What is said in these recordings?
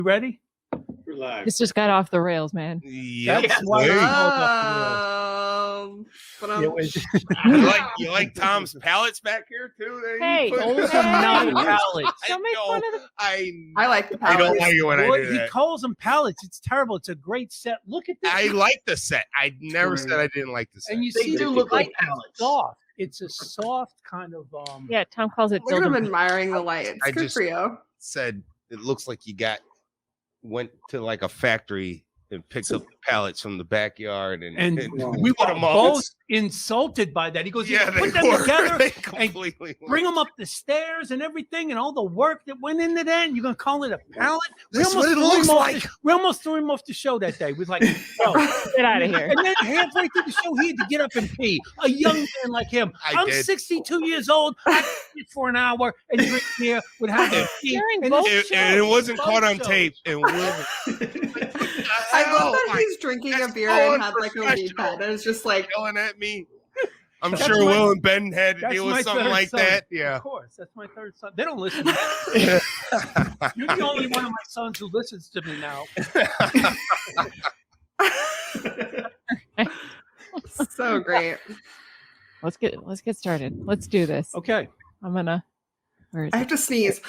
Ready? We're live. This just got off the rails, man. Yep. That's why Hey. we called up the rails. It was- You like Tom's pallets back here too? Hey, those are not pallets. Don't make fun of the. I like the I don't pallets. like it when I Boy, do he that. calls them pallets. It's terrible. It's a great set. Look at this. I like the set. I never said I didn't like the set. And you They see, do the look like light pallets. Soft. It's a soft kind of Yeah, Tom calls it. Look at him dildo. admiring the lights. I Good just- for you. Said it looks like you went to like a factory and picked up the pallets from the backyard and we put were them all. both insulted by that. He goes, Yeah, "You they put them were. together They and completely bring them up the stairs and everything and all the work that went into that, and you're gonna call it a pallet?" That's what it threw looks him off like. we almost threw him off the show that day. We was like, "No." Get out of here. And then halfway through the show, he had to get up and pee. A young man like him. I'm did. 62 years old. I sit for an hour and drink beer without having pee. During And both this And it wasn't both caught on shows. tape. And Will, I love that he's drinking a That's beer so and had like a weed unprofessional. pen. And it's just like, yelling at me. I'm That's sure my- Will and Ben had to That's deal my with something third like son. that. Yeah. Of course. That's my third son. They don't listen to that. You're the only one of my sons who listens to me now. so great. Let's get started. Let's do this. Okay. I'm gonna. Where is I it? have to sneeze.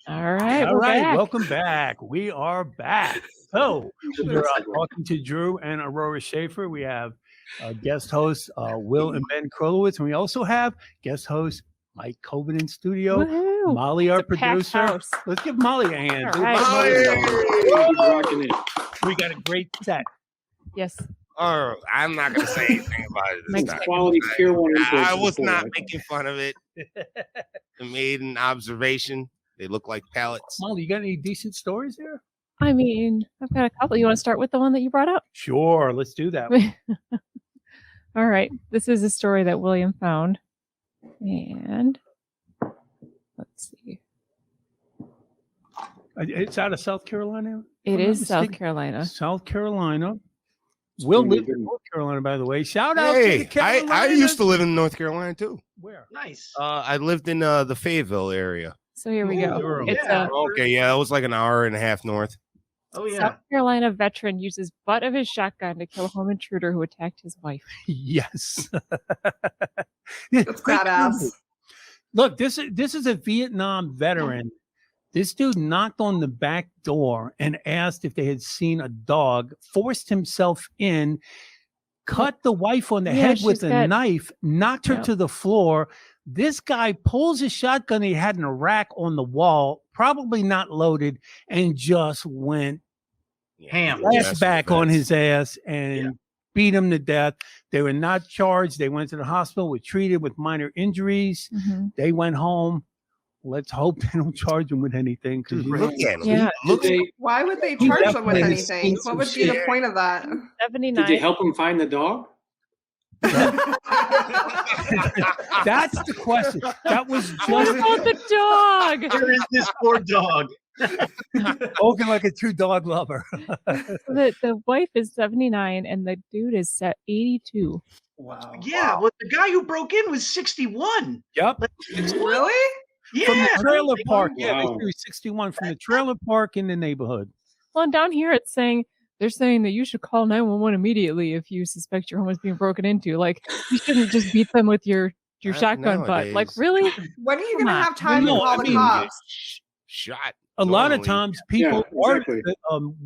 All right. All we're right. back. Welcome back. We are back. So we're talking to Drew and Aurora Shafer. We have guest hosts Will and Ben Krolowitz, and we also have guest host Mike Kobin in studio. Woohoo. Molly, our It's a packed producer. house. Let's give Molly a hand. All dude. right. Rocking it. We got a great set. Yes. Oh, I'm not going to say anything about it this Makes time. Quality Pier 1 I imports was before, not I making fun of it. I made an observation. They look like pallets. Molly, you got any decent stories there? I mean, I've got a couple. You want to start with the one that you brought up? Sure. Let's do that. All right. This is a story that William found. And let's see. It's out of South Carolina. It I'm not is South mistaken. Carolina. South Carolina. Will pretty live in good. North Carolina, by the way. Shout out to Hey, the Carolinas. I used to live in North Carolina too. Where? Nice. I lived in the Fayetteville area. So here we go. Ooh, It's yeah. Okay, yeah, that was like an hour and a half north. Oh, a yeah. South Carolina veteran uses butt of his shotgun to kill a home intruder who attacked his wife. Yes. That's badass. Look, this is a Vietnam veteran. This dude knocked on the back door and asked if they had seen a dog, forced himself in, cut the wife on the Yeah, head with she's a got- knife, knocked her Yep. to the floor. This guy pulls his shotgun he had in a rack on the wall, probably not loaded, and just went Ham. back on his ass and Yeah. beat him to death. They were not charged. They went to the hospital, were treated with minor injuries. Mm-hmm. They went home. Let's hope they don't charge him with anything. Because Dude, look at him. Yeah. Look Did they, Why would they He charge them with definitely has anything? seen What would some be the shit. point of that? 79. did you help him find the dog? that's the question. That was What just about the dog? Where is this poor dog? spoken like a true dog lover. The wife is 79 and the dude is set 82. Wow. Yeah, well, the guy who broke in was 61. Yep. Really? Yeah, From the trailer park. Yeah, they Wow. threw 61 from the trailer park in the neighborhood. Well, and down here it's saying they're saying that you should call 911 immediately if you suspect your home is being broken into. Like you shouldn't just beat them with your Not shotgun butt. Like nowadays. really? When are you Come going to on. have time No, to call I the mean, cops? Shot. A lot of normally. times people Yeah, are, exactly.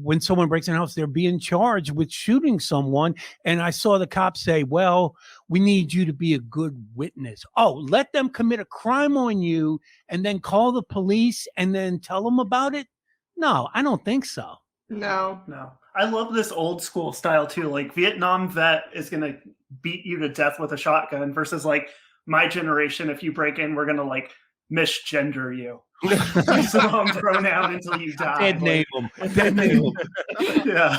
when someone breaks in a house, they're being charged with shooting someone. And I saw the cops say, well, we need you to be a good witness. Oh, let them commit a crime on you and then call the police and then tell them about it? No, I don't think so. No. No, I love this old school style too. Like Vietnam vet is going to beat you to death with a shotgun versus like my generation. If you break in, we're going to like misgender you. Use the wrong pronoun until you die. Dead name them. Dead name them. Yeah.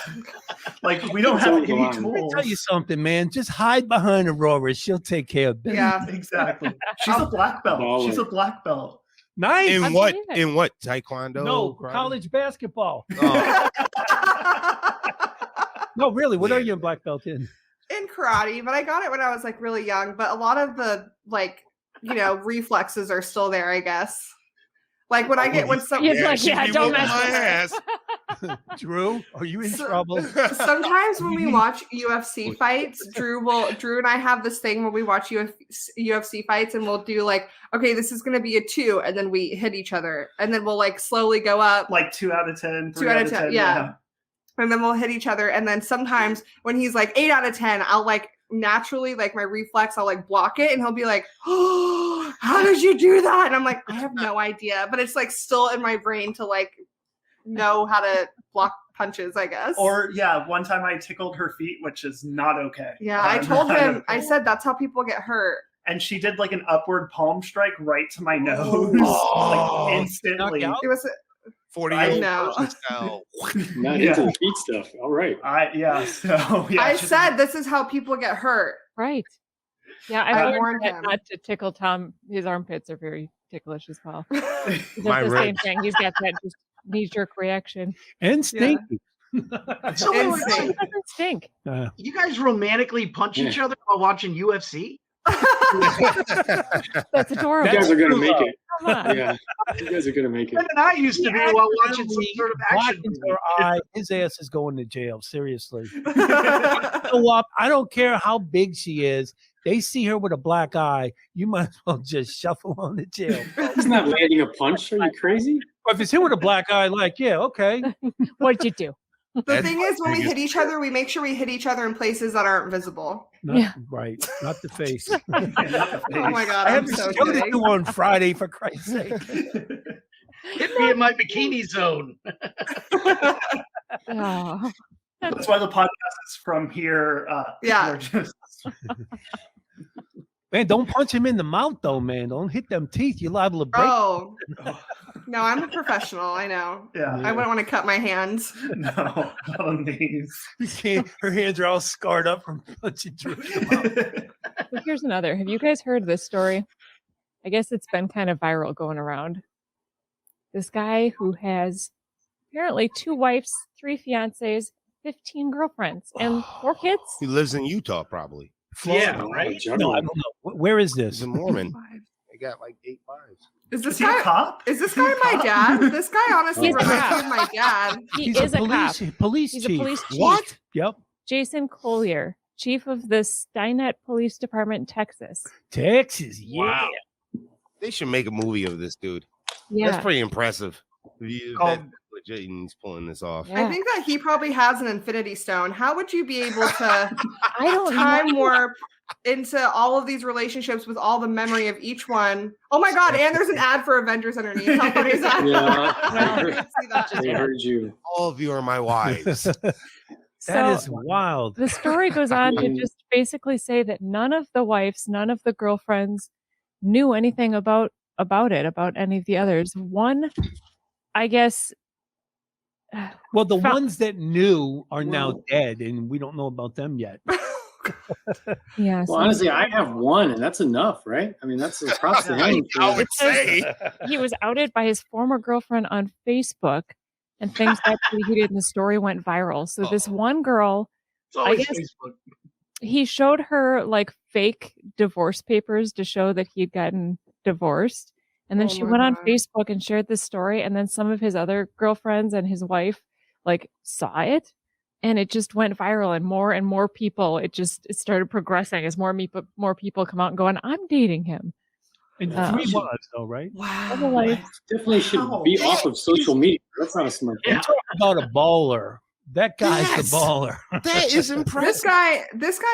Like, we don't have any Let me tools. tell you something, man. Just hide behind Aurora. She'll take care of business. Yeah. Exactly. She's a black belt. She's a black belt. Nice. In I what? believe it. In what? Taekwondo? No, karate? college basketball. Oh, No, really. What are you in black belt in? In karate, but I got it when I was like really young. But a lot of the like, reflexes are still there, I guess. Like when I get when some He's like, she yeah, be don't whooping mess my with ass. Drew, are you in So- trouble? sometimes when we watch UFC fights, Drew and I have this thing when we watch UFC fights, and we'll do like, okay, this is going to be a 2, and then we hit each other, and then we'll like slowly go up. Like 2 out of 10, 3 2 out of 10. yeah. And then we'll hit each other. And then sometimes when he's like 8 out of 10, I'll like naturally, like my reflex, I'll like block it. And he'll be like, oh, how did you do that? And I'm like, I have no idea. But it's like still in my brain to like know how to block punches, I guess. Or, one time I tickled her feet, which is not okay. Yeah, I told Not him, okay. I said, that's how people get hurt. And she did like an upward palm strike right to my nose. Oh. Like instantly. Knocked out? It was, 40-year-old know. person style. Not Yeah. into the feet stuff. All right. I said, this is how people get hurt. Right. Yeah, I I warned warned him. not to tickle Tom. His armpits are very ticklish as well. He does My the same ribs. thing. He's got that just knee-jerk reaction. And stinky. So And wait, sing. It doesn't stink. you guys romantically punch each other while watching UFC? That's You adorable. guys are gonna make it. Come on. Yeah, you guys are gonna make it. Ben and I used to be while watching some sort of Black action into movie. her eye. His ass is going to jail. Seriously. Go up. I don't care how big she is. They see her with a black eye. You might as well just shuffle on to jail. He's not landing a punch. Are you crazy? Or if it's him with a black eye, like, yeah, okay. What'd you do? The That's thing my is, when we biggest hit each other, we make sure we hit each other in places that aren't visible. Not, Yeah. Right. Not the face. Oh my god, I I'm have a so show to kidding. do on Friday, for Christ's sake. Hit me in my bikini zone. Oh. That's why the podcast is from here. Yeah. we're just- Man, don't punch him in the mouth, though, man. Don't hit them teeth. You're liable to break. Oh. No, I'm a professional. I know. yeah. I wouldn't want to cut my hands. No, not on these. You can't, her hands are all scarred up from punching Drew. So here's another. Have you guys heard this story? I guess it's been kind of viral going around. This guy who has apparently 2 wives, 3 fiancés, 15 girlfriends, and 4 kids. He lives in Utah, probably. Yeah, right? No, I don't know. Where is He's this? a Mormon. They got like 8 wives. Is Is this he a guy? cop? Is this Is he a guy my cop? dad? This guy honestly He's a reminds cop. me of my dad. He He's is a cop. police He's a chief. police chief. What? Yep. Jason Collier, chief of the Steinett Police Department in Texas. Texas. Yeah. Wow. They should make a movie of this dude. Yeah. That's pretty impressive. Called- That's legit, and he's pulling this off. Yeah. I think that he probably has an infinity stone. How would you be able to I don't time know. warp into all of these relationships with all the memory of each one? Oh my god, and there's an ad for Avengers underneath. How funny is that? Yeah. I didn't see that. They heard you. All of you are my wives. That So is wild. the story goes on to mean- just basically say that none of the wives, none of the girlfriends knew anything about any of the others. One, I guess, Well, the Fuck. ones that knew are now Whoa. dead, and we don't know about them yet. yeah. Well, honestly, I have one, and that's enough, right? I mean, that's across the line. I would says- say. He was outed by his former girlfriend on Facebook, and things got pretty heated, and the story went viral. So this one girl, It's always guess- Facebook. he showed her like fake divorce papers to show that he'd gotten divorced. And then Oh she my went on God. Facebook and shared this story. And then some of his other girlfriends and his wife like saw it, and it just went viral. And more people, it started progressing as more people come out and going, I'm dating him. And Oh. 3 wives, though, right? Otherwise, Definitely should be off of social media. That's not a smart thing. I'm talking about a baller. That guy's Yes. the baller. That is This impressive. guy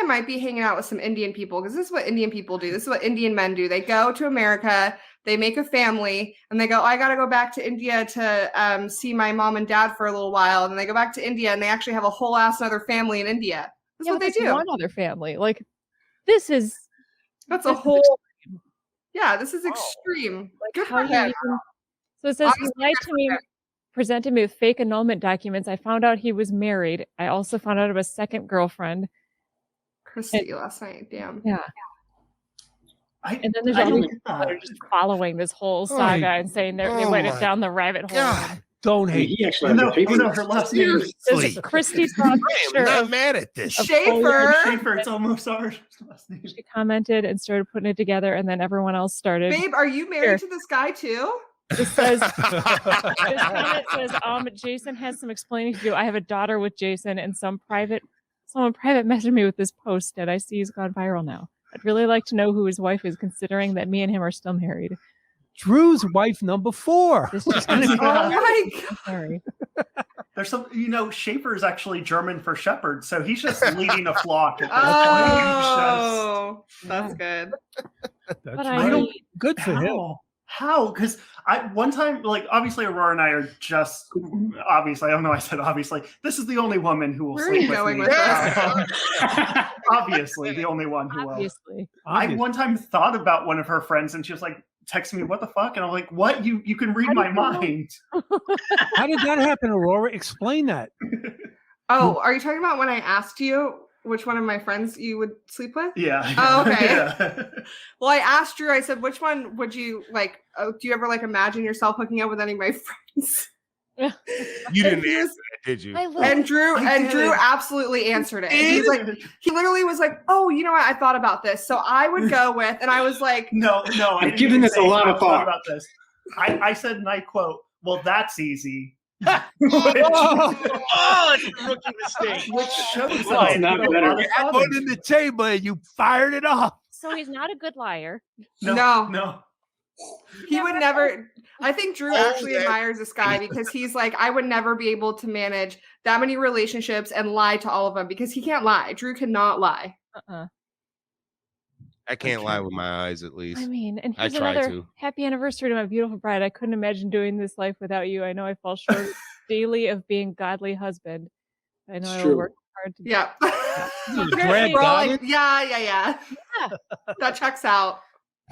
might be hanging out with some Indian people, because this is what Indian people do. This is what Indian men do. They go to America, they make a family, and they go, I got to go back to India to see my mom and dad for a little while. And then they go back to India, and they actually have a whole ass another family in India. That's yeah, what they that's do. one other family. Like this is That's a this is whole. Yeah, this is extreme. Good How for you him. even- So it says he Honestly, lied good to for me, him. presented me with fake annulment documents. I found out he was married. I also found out of a second girlfriend. Christy last night. Damn. Yeah. And then there's I all don't these get people that are that. just following this whole saga and saying they Oh went my down the rabbit hole. God. Don't I mean, hate. he actually Oh has no, a paper. oh no, her last name is There's Seriously. a Christy saw a I am picture not of mad at this. Schaefer. Schaefer. It's almost our last name. she commented and started putting it together, and then everyone else started. Babe, are you married to this guy too? This says this comment says, Jason has some explaining to do. I have a daughter with Jason, and someone private messaged me with this post, and I see he's gone viral now. I'd really like to know who his wife is, considering that me and him are still married. Drew's wife number 4. This just Oh my god. I'm sorry. There's some, Schaefer is actually German for shepherd, so he's just leading a flock. At this Oh, that's good. That's But right. I mean, Good for him. How? Because one time, obviously Aurora and I are just obviously. I don't know. I said obviously. This is the only woman who will Where are sleep you with going me. with this? Obviously, the only one who will. obviously. I one time thought about one of her friends, and she was like, texting me, "What the fuck?" And I'm like, "What? You can read my mind." How did that happen, Aurora? Explain that. Oh, are you talking about when I asked you which one of my friends you would sleep with? Yeah. Oh, okay. Yeah. Well, I asked Drew, I said, which one would you like? Do you ever imagine yourself hooking up with any of my friends? You didn't he was- answer that, did you? And Drew I did. Drew absolutely answered it. He's like, he literally was like, "Oh, you know what? I thought about this." So I would go with, and I was like, No, I I've didn't given even this a say lot I of thought thought. about this. I said, and I quote, "Well, that's easy." Oh, it's a rookie mistake. Which shows Well, that it's not I put a better. lot of You had thought one into in the it. chamber and you fired it off. So he's not a good liar. No. he would never. I think Drew Oh, actually yeah. admires this guy because he's like, I would never be able to manage that many relationships and lie to all of them because he can't lie. Drew cannot lie. I can't lie with my eyes, at least. I mean, and I here's try another to. happy anniversary to my beautiful bride. I couldn't imagine doing this life without you. I know I fall short daily of being godly husband. I know It's I will true. work hard to Yeah. Drag We're all God like, in? yeah. That checks out.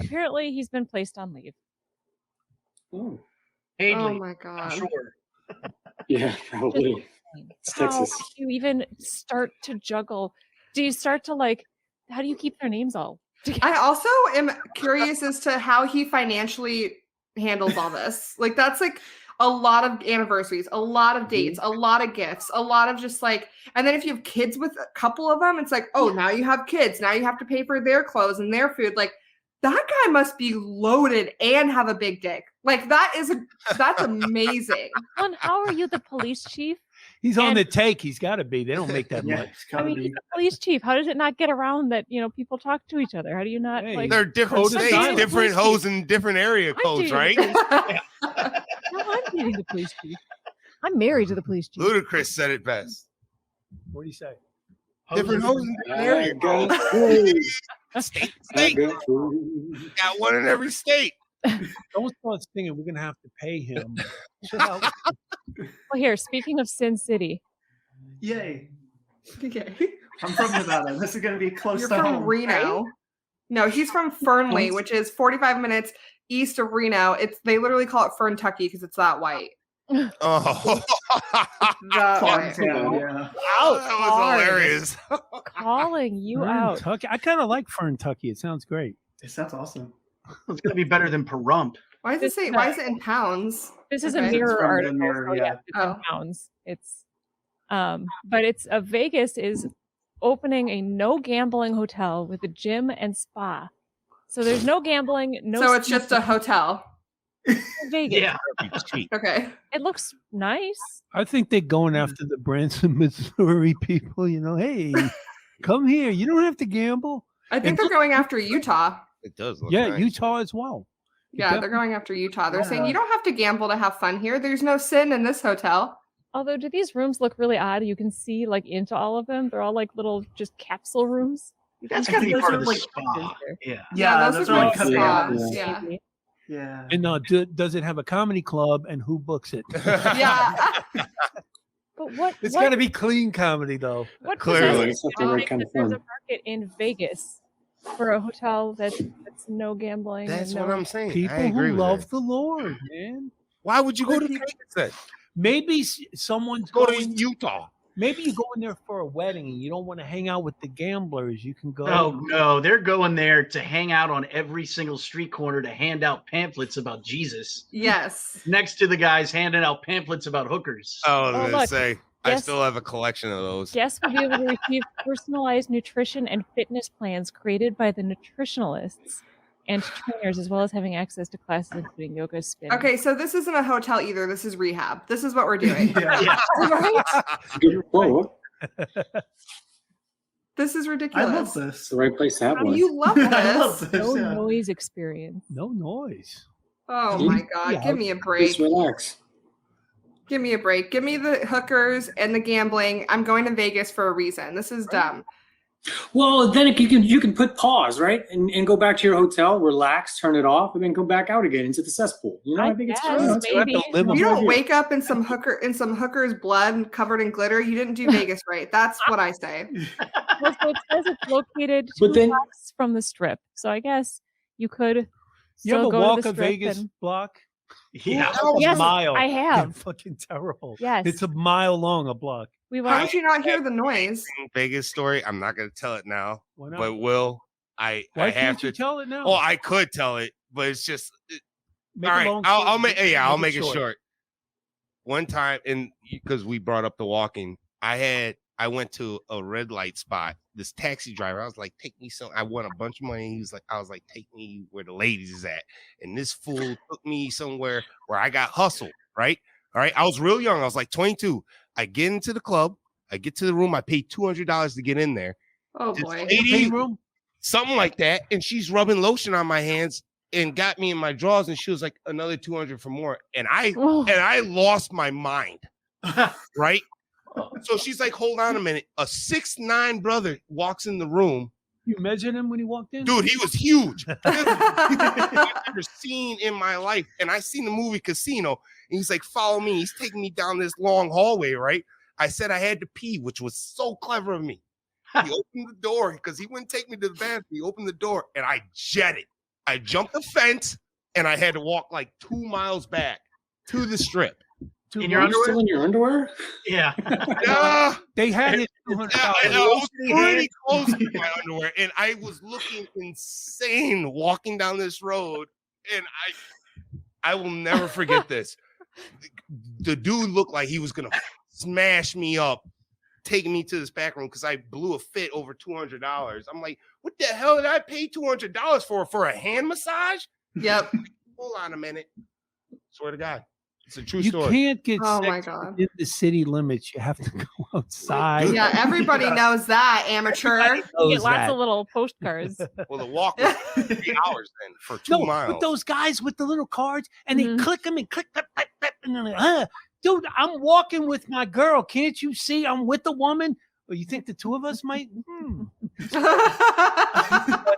Apparently, he's been placed on leave. Oh Paidly, my I'm god. sure. Yeah, probably. It's How Texas. do you even start to juggle? Do you start to how do you keep their names all together? I also am curious as to how he financially handles all this. Like that's like a lot of anniversaries, a lot of dates, a lot of gifts, a lot of just and then if you have kids with a couple of them, it's like, oh, now you have kids. Now you have to pay for their clothes and their food. Like that guy must be loaded and have a big dick. Like that's amazing. And how are you the police chief? He's on And- the take. He's got to be. They don't make that Yeah, much. it's I gotta mean, be. he's the police chief. How does it not get around that people talk to each other? How do you not Hey. They're different Code of states, silence. different hoes, and different area I'm codes, dating right? the No, I'm dating the police chief. I'm married to the police chief. Ludacris said it best. What do you say? Different hoes in different I area got codes. food. State, I state. got food. Got one in every state. Don't start singing. We're going to have to pay him. Chill out. Well, here, speaking of Sin City, Yay. Okay. I'm from Nevada. This is going to be close You're to from home. Reno. No, he's from Fernley, which is 45 minutes east of Reno. They literally call it Ferntucky because it's that white. Oh, That Farm white. town, yeah. that was hard. hilarious. calling you out. Ferntucky. I kind of like Ferntucky. It sounds great. It sounds awesome. It's gonna be better than Pahrump. Why does it say? Why is it in pounds? This is Okay. a mirror It's from the article. Mirror, So yeah, yeah. it's in Oh. pounds. It's but it's Vegas is opening a no gambling hotel with a gym and spa. So there's no gambling, no. So it's just a hotel. Vegas. Yeah. Cheap. Okay. It looks nice. I think they're going after the Branson, Missouri people. Hey, come here. You don't have to gamble. I think they're going after Utah. It does look Yeah, nice. Utah as well. Yeah, they're going after Utah. They're saying Yeah. you don't have to gamble to have fun here. There's no sin in this hotel. Although, do these rooms look really odd? You can see into all of them. They're all like little just capsule rooms. That's I gotta be think part those of the are spa. Yeah. Yeah, those those are are like like spas. yeah. Yeah. Yeah. And does it have a comedy club and who books it? Yeah. But what? It's what, got to be clean comedy, though. what Clearly. possesses It's not you the to right think kind that of there's fun. a market in Vegas for a hotel that's no gambling. That's and what no- I'm saying. I People agree who with love that. the Lord, man. Why would you go to Vegas then? Maybe someone's Go to going. Utah. Maybe you go in there for a wedding and you don't want to hang out with the gamblers. You can go. Oh no, they're going there to hang out on every single street corner to hand out pamphlets about Jesus. Yes. Next to the guys handing out pamphlets about hookers. I was Oh, gonna look. say I Yes. still have a collection of those. Guests will be able to receive personalized nutrition and fitness plans created by the nutritionalists and trainers, as well as having access to classes including yoga, spin. Okay, so this isn't a hotel either. This is rehab. This is what we're doing. Yeah. Right? Whoa, This is I ridiculous. love this. it's the right place to have one. You love I love this. this. No Yeah. noise experience. No noise. Oh my God. Yeah. Give me a break. Just relax. Give me a break. Give me the hookers and the gambling. I'm going to Vegas for a reason. This is dumb. Well, then you can put pause, right, and go back to your hotel, relax, turn it off, and then go back out again into the cesspool. You know, I think it's guess, fun. maybe. You don't wake up in some hooker's blood covered in glitter. You didn't do Vegas right. That's what I say. Well, so it says it's located But 2 then- blocks from the strip. So I guess you could You still ever go walk to the a strip Vegas and- block? Yeah. A Yes, mile. I have. Fucking terrible. Yes. It's a mile long, a block. We How went. did you not hear the noise? Vegas story. I'm not gonna tell it now, Why not? but will I Why have can't to you tell it now? Oh, I could tell it, but it's just Make all a right. long I'll story- make I'll make it short. One time, and because we brought up the walking, I went to a red light spot. This taxi driver, I was like, take me some. I won a bunch of money. I was like, take me where the ladies is at. And this fool took me somewhere where I got hustled. Right. All right. I was real young. I was like 22. I get into the club. I get to the room. I paid $200 to get in there. Oh This boy. lady, room? something like that. And she's rubbing lotion on my hands and got me in my drawers. And she was like, another 200 for more. And I lost my mind. Right. So she's like, hold on a minute. A 6'9" brother walks in the room. You measured him when he walked in? Dude, he was huge. I've never seen in my life. And I seen the movie Casino. And he's like, follow me. He's taking me down this long hallway, right? I said I had to pee, which was so clever of me. He opened the door because he wouldn't take me to the bathroom. He opened the door and I jetted. I jumped the fence and I had to walk like 2 miles back to the strip. In your Are you underwear? still in your underwear? Yeah. Yeah. They had it. I was pretty close to my underwear, and I was looking insane walking down this road, and I will never forget this. The dude looked like he was gonna smash me up, taking me to this back room because I blew a fit over $200. I'm like, what the hell did I pay $200 for a hand massage? Yep. Hold on a minute. Swear to God. It's a true You story. can't get Oh my sex God. within the city limits. You have to go outside. Yeah, everybody knows that, amateur. You Knows get lots that. of little postcards. Well, the walk was 3 hours then for 2 miles. With those guys with the little cards, and Mhm. they click them and click, click, click, click, and they're like, dude, I'm walking with my girl. Can't you see I'm with a woman? Well, you think the two of us might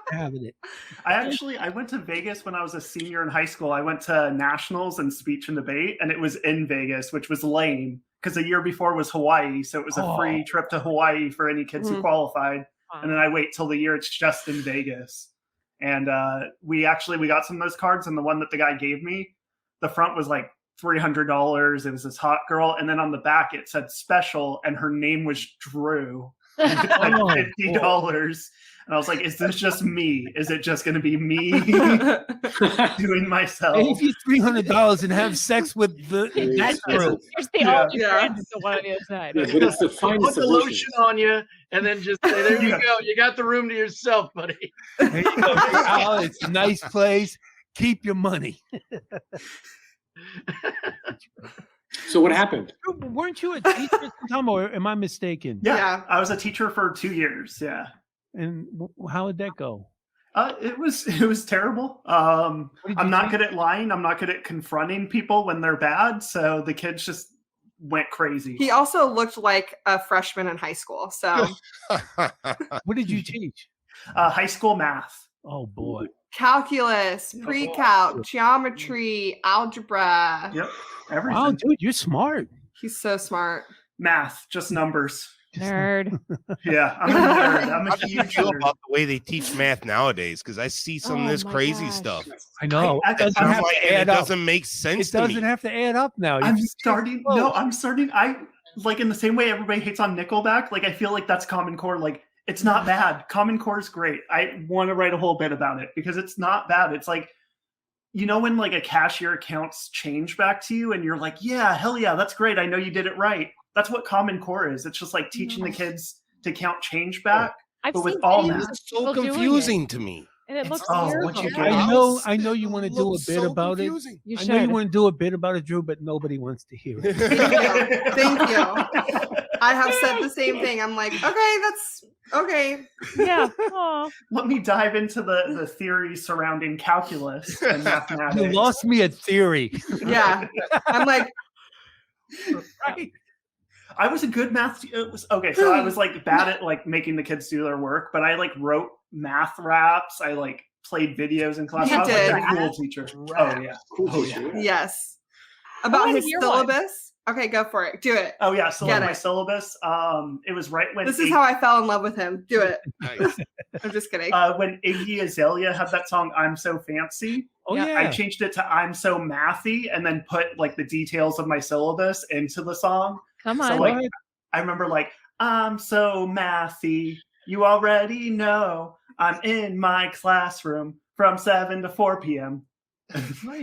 having it? I went to Vegas when I was a senior in high school. I went to nationals and speech and debate, and it was in Vegas, which was lame because the year before was Hawaii, so it was a free trip to Hawaii for any kids who qualified. And then I wait till the year it's just in Vegas. And we got some of those cards, and the one that the guy gave me, the front was like $300. It was this hot girl, and then on the back it said special, and her name was Drew. And it was like $50. And I was like, is this just me? Is it just going to be me doing myself? Pay you $300 and have sex with that girl. Here's the only friend, the one on the other side. Yeah, but it's the Put finest the of lotion wishes. on you, and then just say, there you go. You got the room to yourself, buddy. There you go. Oh, it's a nice place. Keep your money. So what happened? Weren't you a teacher sometime, or am I mistaken? Yeah, I was a teacher for 2 years. Yeah. And how did that go? It was terrible. I'm not good at lying. I'm not good at confronting people when they're bad. So the kids just went crazy. He also looked like a freshman in high school. So What did you teach? High school math. Oh boy. calculus, pre-calc, geometry, algebra. Yep. Everything. Wow, dude, you're smart. He's so smart. Math, just numbers. Nerd. Yeah, I'm a nerd. I'm How a do you huge feel nerd. about the way they teach math nowadays? Because I see some of Oh this my crazy gosh. stuff. I know. I- It doesn't I'm have like, to and it add up. doesn't make sense It to me. doesn't have to add up now. I'm You just take starting. close. No, I'm starting. I like in the same way everybody hates on Nickelback. Like I feel like that's Common Core. Like it's not bad. Common Core is great. I want to write a whole bit about it because it's not bad. It's like, you know, when like a cashier counts change back to you, and you're like, yeah, hell yeah, that's great. I know you did it right. That's what Common Core is. It's just like teaching the kids to count change back. I've But with seen all videos math. of It's so people doing it, confusing to me. and it It's looks oh, terrible. what you do. I know you want to do a Looks bit so about confusing. You it. I know you should. want to do a bit about it, Drew, but nobody wants to hear it. Thank you. I have said the same thing. I'm like, okay, that's okay. Yeah. Aw. Let me dive into the theory surrounding calculus and mathematics. You lost me at theory. Yeah. I'm like, Right? I was a good math. Okay, so I was like bad at like making the kids do their work, but I like wrote math raps. I like played videos in class. You I was did. like a cool teacher. Oh yeah. Oh yeah. yes. About wanna his hear one. syllabus. Okay, go for it. Do it. Oh yeah. So Get like my it. syllabus, it was right when This is how I fell in love with him. Do it. Nice. I'm just kidding. when Iggy Azalea had that song "I'm So Fancy." Oh Yeah. yeah. I changed it to "I'm So Mathy" and then put like the details of my syllabus into the song. Come So on. like I remember like I'm so mathy. You already know I'm in my classroom from 7 to 4 p.m.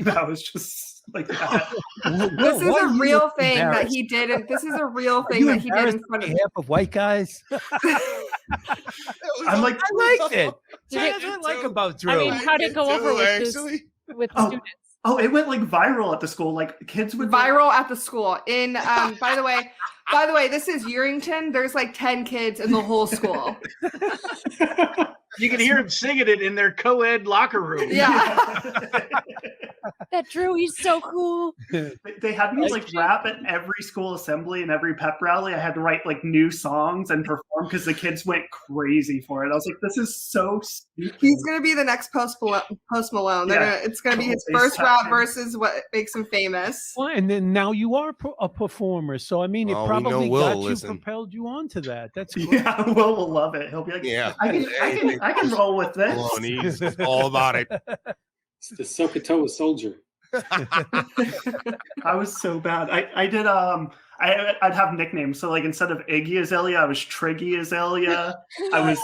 That was just like that. This is a real thing that he did. And this is a real thing that he did in front of half of white guys. I'm like, I liked it. Did That's it- what I like about Drew. I mean, how did it go over with this, with Oh. students? oh, it went like viral at the school. Like kids would viral at the school. In by the way, this is Urington. There's like 10 kids in the whole school. You can hear him singing it in their co-ed locker room. Yeah. That Drew, he's so cool. They had me like rap at every school assembly and every pep rally. I had to write like new songs and perform because the kids went crazy for it. I was like, this is so stupid. He's gonna be the next Post Malone. Yeah. It's gonna be his Face first rap tattoo. versus what makes him famous. Well, and then now you are a performer, so I mean, it Oh, we probably know Will got will you, listen. propelled you onto that. That's great. Yeah, Will will love it. He'll be like, Yeah. I can roll with this. Hold on, he's all about it. It's the Sokotoa soldier. I was so bad. I did I'd have nicknames. So like instead of Iggy Azalea, I was Triggy Azalea. I was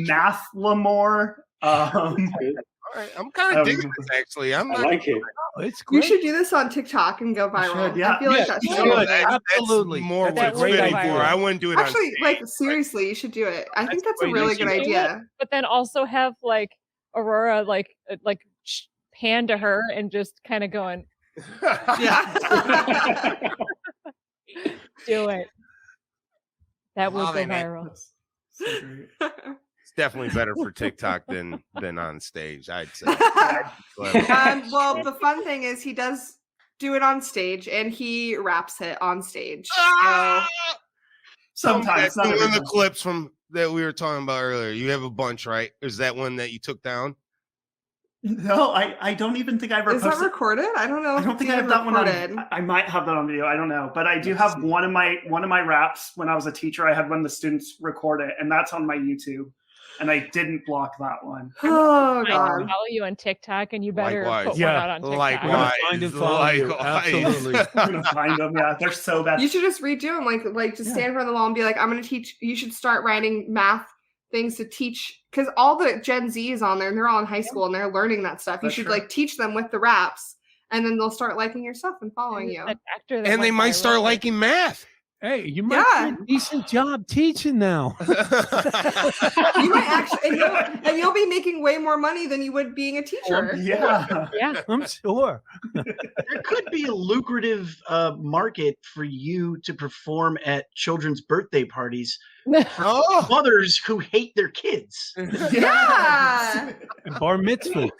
Math Lamore. Good. All right, I'm kind of digging this actually. I'm I not, like it. Oh, it's You great. should do this on TikTok and go viral. should, yeah. I feel like Yeah, that you should. should. that's Absolutely. more what That's it's great fitting idea. for. I wouldn't do it on Actually, stage. like seriously, you should do it. I think that's a great really good idea. idea. But then also have like Aurora like pan to her and just kind of going, Yeah. do it. That will Love go it, man. viral. That's so great. It's definitely better for TikTok than on stage, I'd say. Well, the fun thing is he does do it on stage and he raps it on stage. So Sometimes not one every of the time. clips from that we were talking about earlier. You have a bunch, right? Is that one that you took down? No, I don't even think I ever is that posted. recorded? I don't know. I if don't it's think I have even that one recorded. on. I might have that on video. I don't know, but I do have one of my raps when I was a teacher. I had one of the students record it, and that's on my YouTube. And I didn't block that one. Oh I god. follow you on TikTok, and you better Likewise. put Yeah, one out on TikTok. Likewise. Find and follow you. Likewise. Absolutely. I'm gonna find them. Yeah, they're so bad. You should just redo them, like just stand in front of the wall and be like, I'm gonna teach. You should start writing math things to teach, because all the Gen Z is on there and they're all in high school and they're learning that stuff. You That's should true. like teach them with the raps, and then they'll start liking your stuff and following you. An actor that And they went might viral. start liking math. Hey, you might Yeah. do a decent job teaching now. You might actually, and you'll be making way more money than you would being a teacher. Yeah. Yeah. I'm sure. There could be a lucrative market for you to perform at children's birthday parties. Oh, Mothers who hate their kids. Yeah. And bar mitzvah.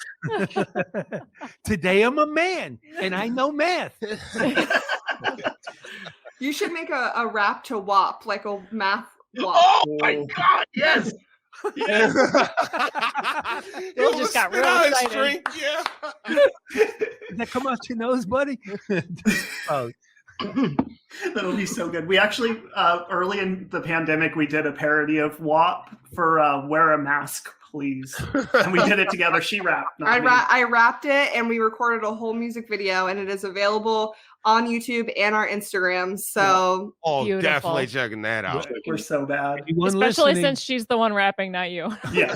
Today I'm a man and I know math. You should make a rap to WAP, like a math WAP. Oh my God! Yes. Yes. Bill just got real excited. Yeah. Did that come out your nose, buddy? Oh. That'll be so good. We actually, early in the pandemic, we did a parody of WAP for Wear a Mask, Please. And we did it together. She rapped. Not me. I rapped it, and we recorded a whole music video, and it is available on YouTube and our Instagram. So Oh, Beautiful. definitely checking that out. We're so bad. Anyone Especially listening- since she's the one rapping, not you. Yeah.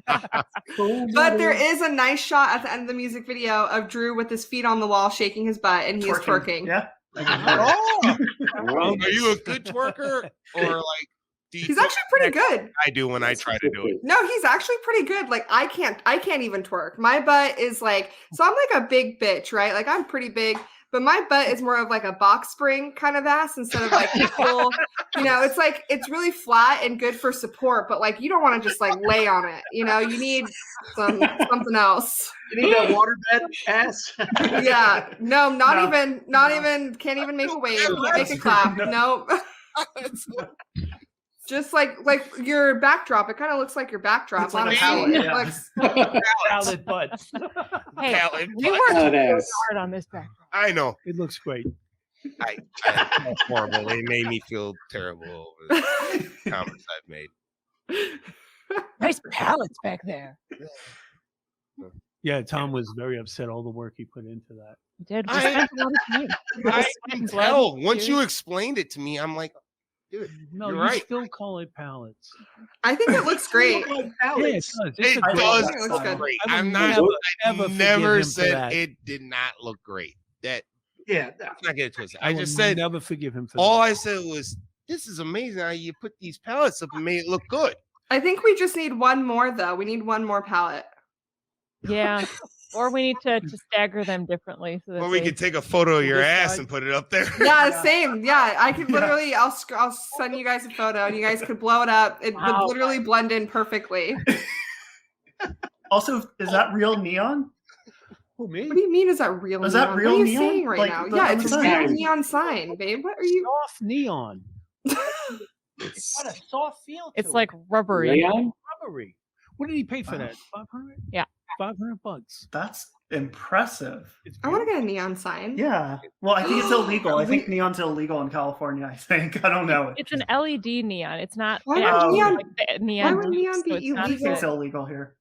but there is a nice shot at the end of the music video of Drew with his feet on the wall shaking his butt, and he is twerking. Yeah. Oh, are you a good twerker or like? Do you He's twerk actually pretty good. I do when I try to do it. No, he's actually pretty good. Like I can't even twerk. My butt is like, so I'm like a big bitch, right? Like I'm pretty big, but my butt is more of like a box spring kind of ass instead of like full, it's like, it's really flat and good for support, but like, you don't want to just like lay on it. You need something else. You need a waterbed ass. Yeah. No, not No. even, can't even make a wave. Can't make a clap. No. Nope. Just like your backdrop, it kind of looks like your backdrop. It's like on a palette, scene. It yeah. looks- Salad butts. Hey, Talent, we but- worked Salad so ass. hard on this backdrop. I know. It looks great. I felt horrible. They made me feel terrible over the comments I've made. Nice palettes back there. Yeah, Tom was very upset all the work he put into that. We did. We I- spent a lot of time. I can tell. Once you explained it to me, I'm like, dude, No, you're you right. still call it pallets. I think it looks great. Yeah, it does. It's It a great does It looks look good. great. I would I'm not. never I forgive never him for said that. it did not look great. That Yeah. let's not get it twisted. I I will just said never forgive him for all that. I said was, "This is amazing how you put these pallets up and made it look good." I think we just need one more though. We need one more palette. Yeah. Or we need to stagger them differently. So that Or we they- could take a photo of your This ass side. and put it up there. Yeah, same. Yeah, I could literally. I'll send you guys a photo, and you guys could blow it up. It Wow. would literally blend in perfectly. Also, is that real neon? Who, me? What do you mean? Is that real? Is that neon? real What are you neon? saying right Like now? the- Yeah, on it's the a real sign? neon sign, babe. What are you? Soft neon. It's got a soft feel to It's it. like rubbery. Rayon? rubbery. What did he pay for that? 500? Yeah. $500. That's impressive. It's I want to beautiful. get a neon sign. Yeah. Well, I think it's illegal. I think neon's illegal in California. I think. I don't know. It's an LED neon. It's not Why would actually neon- like the neon. would neon so be it's not I think illegal? it's good. illegal here.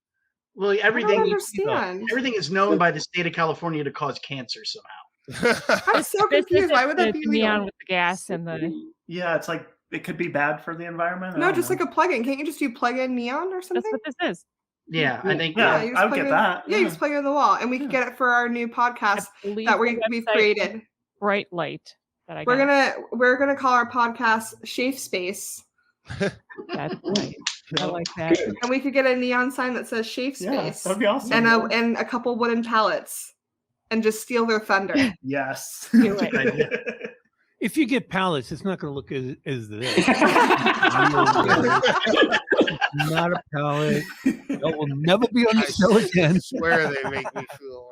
Well, I everything don't understand. everything is known by the state of California to cause cancer somehow. I'm so This confused. Why isn't would that the be neon illegal? with the gas and the? Yeah, it's like it could be bad for the environment. I No, don't just know. like a plug-in. Can't you just do plug-in neon or That's something? what this is. Yeah, I think Yeah, you just I would plug get it- that. Yeah, you just plug it in the wall, and we can get it for our new podcast I believe that the we've website created. is Bright Light. That I We're got. we're gonna call our podcast Shafe Space, That's right. I like that. and we could get a neon sign that says Shafe Yeah, Space that'd be awesome. and a couple wooden pallets, and just steal their thunder. Yes. Do it. If you get pallets, it's not going to look as this. Not a pallet. That will never be on the show again. Swear they make me feel.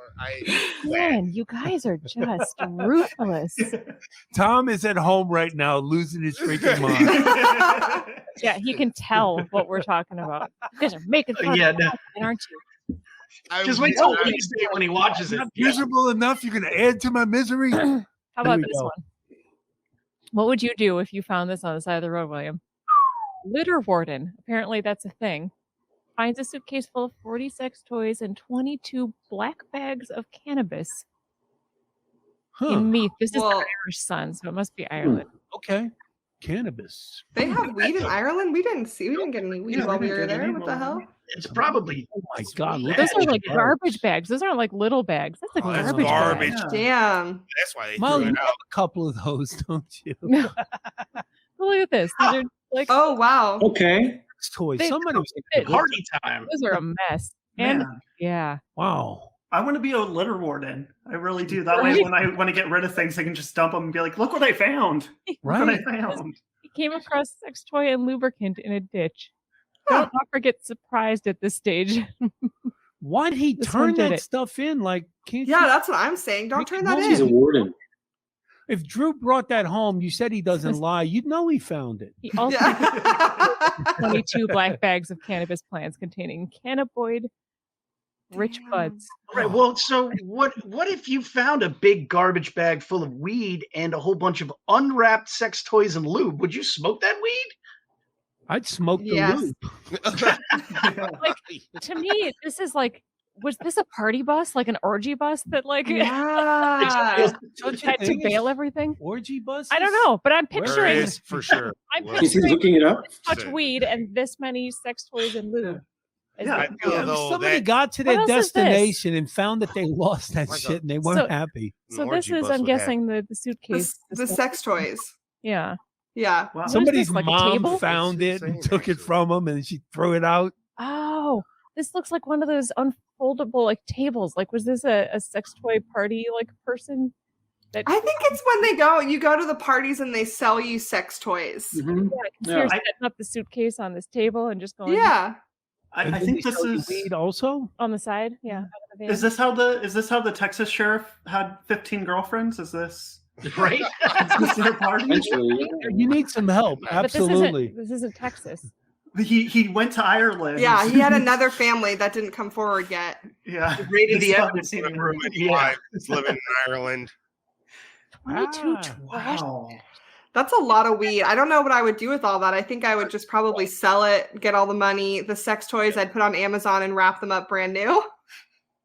Man, you guys are just ruthless. Tom is at home right now losing his freaking mind. Yeah, he can tell what we're talking about. You guys are making fun Yeah, of no. me, aren't you? just wait till Wednesday when he watches it. Not miserable enough. You're going to add to my misery. How about we this go. one? What would you do if you found this on the side of the road, William? Litter warden. Apparently, that's a thing. Finds a suitcase full of 40 sex toys and 22 black bags of cannabis Huh. in Meath. This is Well- the Irish Sun, so it must be Ireland. Okay. Cannabis. They have weed in Ireland. We didn't get any weed Yeah, while we we didn't were get there. any What the while hell? we It's probably Oh my God. look Those at are this like garbage bags. Those aren't like little bags. That's like Oh, that's garbage garbage. bags. Yeah. Damn. That's why they Mom, threw you it have out. a couple of those, don't you? No. Look at this. These are like Oh wow. Okay. Toys. They- Somebody was it- party time. those are a mess. And Man, yeah. wow. I want to be a litter warden. I really do. That way, when I want to get rid of things, I can just dump them and be like, "Look what I found! Look what I Right. found!" He came across sex toy and lubricant in a ditch. Don't ever get surprised at this stage. Why'd he This one turn did that it. stuff in? Like, can't Yeah, you? that's what I'm saying. Don't turn that He's a in. warden. If Drew brought that home, you said he doesn't lie. You'd know he found it. He also Yeah. 22 black bags of cannabis plants containing cannabinoid Rich Damn. buds. Right. Well, so what if you found a big garbage bag full of weed and a whole bunch of unwrapped sex toys and lube? Would you smoke that weed? I'd smoke the Yes. loop. Like, to me, this is like, was this a party bus, like an orgy bus that like Yeah. Such a had to thing as bail everything? orgy bus? I don't know, but I'm There picturing is for sure. I'm Well, He's picturing looking it up. much weed and this many sex toys and lube. Is Yeah. I it- feel Yeah, if though somebody that got to What their else is this? destination and found that they lost that Like a- shit and they weren't So- happy. So an this orgy is, bus I'm would have- guessing, the suitcase. The sex toys. Yeah. Yeah. Wow. Somebody's this, like a mom table? found That's it and insane, took it actually. from them and she threw it out. Oh, this looks like one of those unfoldable like tables. Like, was this a sex toy party like person? That I think it's when you go to the parties and they sell you sex toys. Mhm. I can see her Yeah. setting up the suitcase on this table and just going Yeah. And I did think they this sell you is. weed also. on the side. Yeah. Out of the van. Is this how the Texas sheriff had 15 girlfriends? Is this Right. is this their party? Eventually, You need some help. But Absolutely. This isn't Texas. He went to Ireland. Yeah. He had another family that didn't come forward yet. Yeah. Raided the It's evidence fun. room. Yeah. Wife is living in Ireland. 22 Ah. trash. Wow. That's a lot of weed. I don't know what I would do with all that. I think I would just probably sell it, get all the money. The sex toys I'd put on Amazon and wrap them up brand new.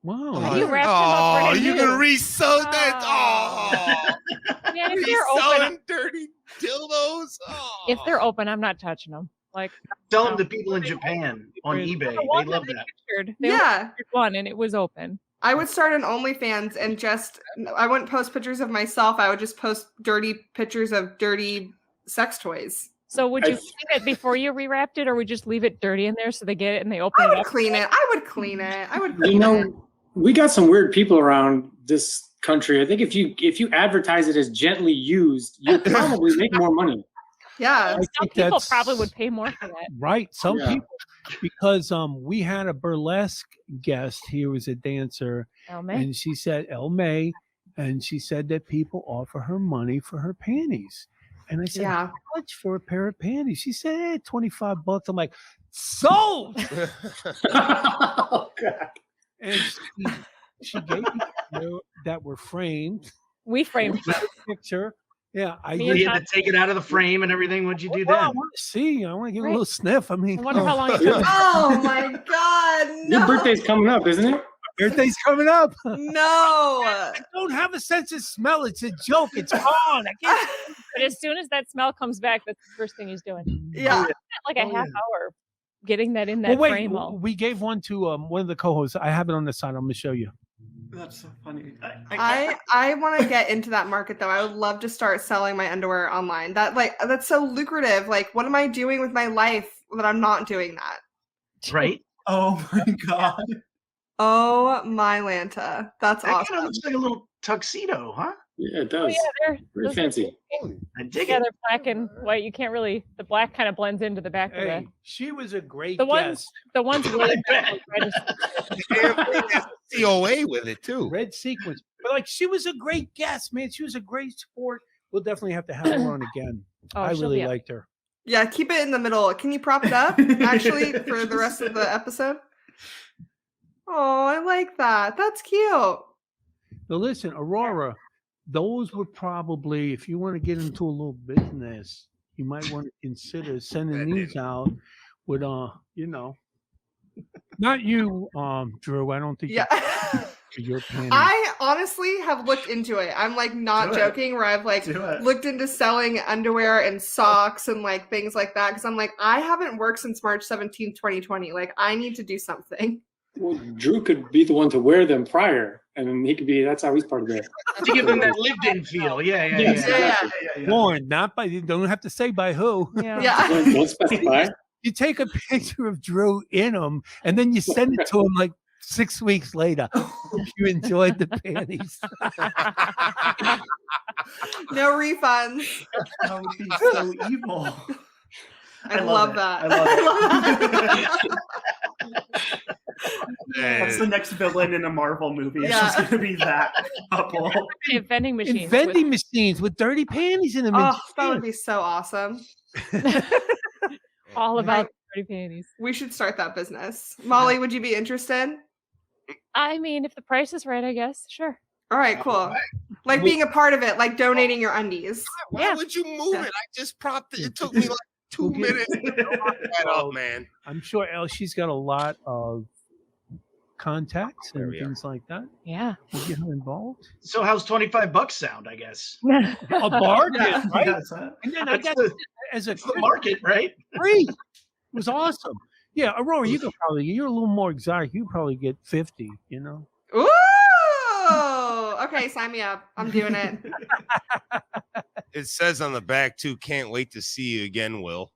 Wow. You wrapped them up Oh, brand you new. gonna resell that? Oh. Oh, Yeah, if they're open, reselling dirty dildos. Oh. if they're open, I'm not touching them. Like Sell them to people in Japan on eBay. the They one love they that. pictured, they Yeah. pictured one and it was open. I would start an OnlyFans and I wouldn't post pictures of myself. I would just post dirty pictures of dirty sex toys. So would you I- clean it before you rewrapped it, or would you just leave it dirty in there so they get it and they open I it would up? clean it. I would clean it. I would clean You it. know, we got some weird people around this country. I think if you advertise it as gently used, you'll probably make more money. Yeah. Some think people that's- probably would pay more for that. Right. Some Yeah. people, because we had a burlesque guest. He was a dancer, Oh man. and she said El May, and she said that people offer her money for her panties. And I said, Yeah. how much for a pair of panties? She said, $25. I'm like, sold. Oh, God. And she gave me a pair that were framed. We framed Picture. Yeah, I Me You and did. had to take it out of the frame and everything. What'd you do Well, I then? want to see. I want to give a Right. little sniff. I mean, I wonder how long it took. Oh my God. No. Your birthday's coming up, isn't it? birthday's coming up. No. I don't have a sense of smell. It's a joke. It's gone. I can't. But as soon as that smell comes back, that's the first thing he's doing. Yeah. Like a Oh, half yeah. hour getting that in that Well, wait. frame. All. We gave one to one of the co-hosts. I have it on the side. I'm going to show you. That's so funny. I want to get into that market though. I would love to start selling my underwear online. That's so lucrative. Like, what am I doing with my life that I'm not doing that? Right? Oh my god. Oh my Lanta. That's That kind of awesome. looks like a little tuxedo, huh? Yeah, it Oh does. yeah, they're Very those are fancy. cool. I dig Yeah, it. they're black and white. You can't really. The black kind of blends into the back of Hey, she was a great the ones. guest. The ones I really bet. Damn thing has a COA with it too. Red sequence. But like, she was a great guest, man. She was a great sport. We'll definitely have to have her on again. Oh, I she'll really be up. liked her. Yeah, keep it in the middle. Can you prop it up actually for the rest of the episode? Oh, I like that. That's cute. Now listen, Aurora, those would probably, if you want to get into a little business, you might want to consider sending these out with not you, Drew. I don't think Yeah. your panties. I honestly have looked into it. I'm like not Do it. joking, where I've like Do it. looked into selling underwear and socks and like things like that. Cause I'm like, I haven't worked since March 17th, 2020. Like, I need to do something. Well, Drew could be the one to wear them prior, and then he could be. That's how he's part of it. To give them that lived-in feel. Yeah, yeah, Yes. yeah. Yeah. Warned, not by, you don't have to say by who. Yeah. Yeah. Don't specify. You take a picture of Drew in them and then you send it to him like 6 weeks later. If you enjoyed the panties. No refunds. That would be so evil. I love love it. that. I love that. That's the next villain in a Marvel movie. It's Yeah. just gonna be that couple. They have vending machines. In vending machines with dirty panties in them. Oh, that would be so awesome. all about dirty panties. We should start that business. Molly, would you be interested? I mean, if the price is right, I guess. Sure. All right, cool. Like being a part of it, like donating your undies. Why would you move it? I just propped it. It took me like 2 minutes to prop that up, man. I'm sure she's got a lot of contacts and things like that. Yeah. We'll get her involved. So how's $25 sound? I guess A bargain, right? Yes, huh? And then I got as a the market, right? free. It was awesome. Yeah, Aurora, you're a little more exotic. You probably get 50. You know. Ooh. Okay, sign me up. I'm doing it. It says on the back too. Can't wait to see you again, Will.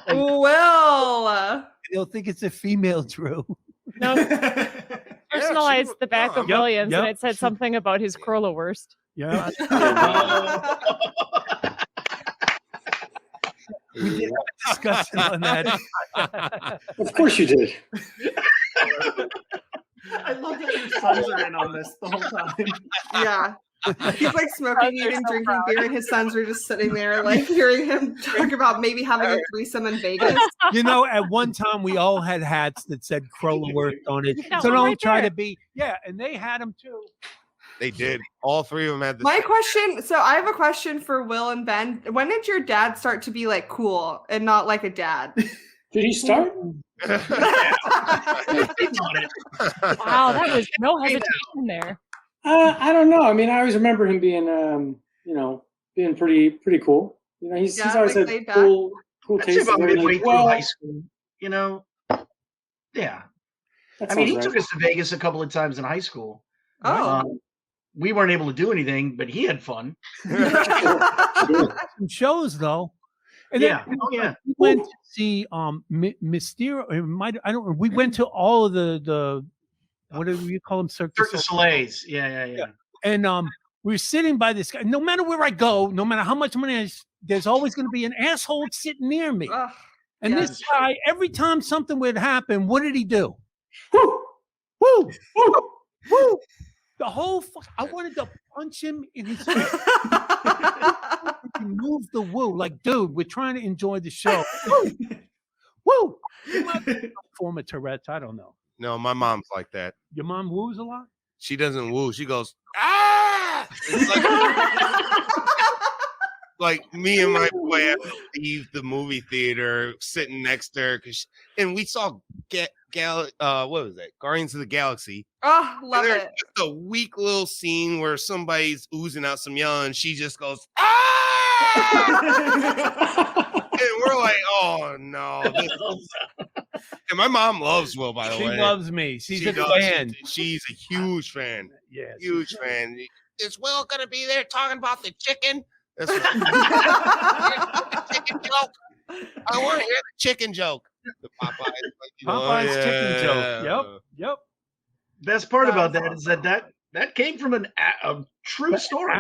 Will. They'll think it's a female Drew. No. Personalized the back of Williams, and it said Yep. something about his curlwurst. Yeah. We did have a discussion on that. Of course you did. I love that your sons are in on this the whole time. Yeah. He's like smoking, eating, drinking beer, and his sons are just sitting there, like hearing him talk about maybe having a threesome in Vegas. You know, at one time we all had hats that said Crowlerworth on it. got So one don't right try there. to be, and they had them too. They did. All three of them had the My question, so I have a question for Will and Ben. When did your dad start to be like cool and not like a dad? Did he start? Wow, that was no hesitation there. I don't know. I mean, I always remember him being, being pretty cool. You know, he's Yeah, always like had laid back. cool I'd say taste. about and midway everything. through high school, you know. Yeah, that I mean, he sounds took right. us to Vegas a couple of times in high school. Oh. We weren't able to do anything, but he had fun. Some shows though. And Yeah. then Oh, yeah. we went to see Mysterio. We went to all of the what do you call them? Cirque du Cirque du Soleil. Soleil's. Yeah. And we were sitting by this guy. No matter where I go, no matter how much money there's always going to be an asshole sitting near me. Ugh, And yeah. this guy, every time something would happen, what did he do? Woo! Woo! Woo! Woo! The whole I wanted to punch him in his face. He moved the woo. Like, dude, we're trying to enjoy the show. Woo! Woo! It might be a form of Tourette's. I don't know. No, my mom's like that. Your mom woos a lot? She doesn't woo. She goes, ah! It's like me and my boy have to leave the movie theater sitting next to her. And we saw what was that? Guardians of the Galaxy. Oh, love There's it. just a weak little scene where somebody's oozing out some yelling and she just goes, ah! And we're like, oh no. And my mom loves Will, by the She way. loves me. She's a does. fan. She's a huge fan. Yes. Huge fan. Is Will gonna be there talking about the chicken? That's what the chicken joke. I want to hear the chicken joke. The Popeye's chicken joke. Yep. Best part about that is that came from a true story.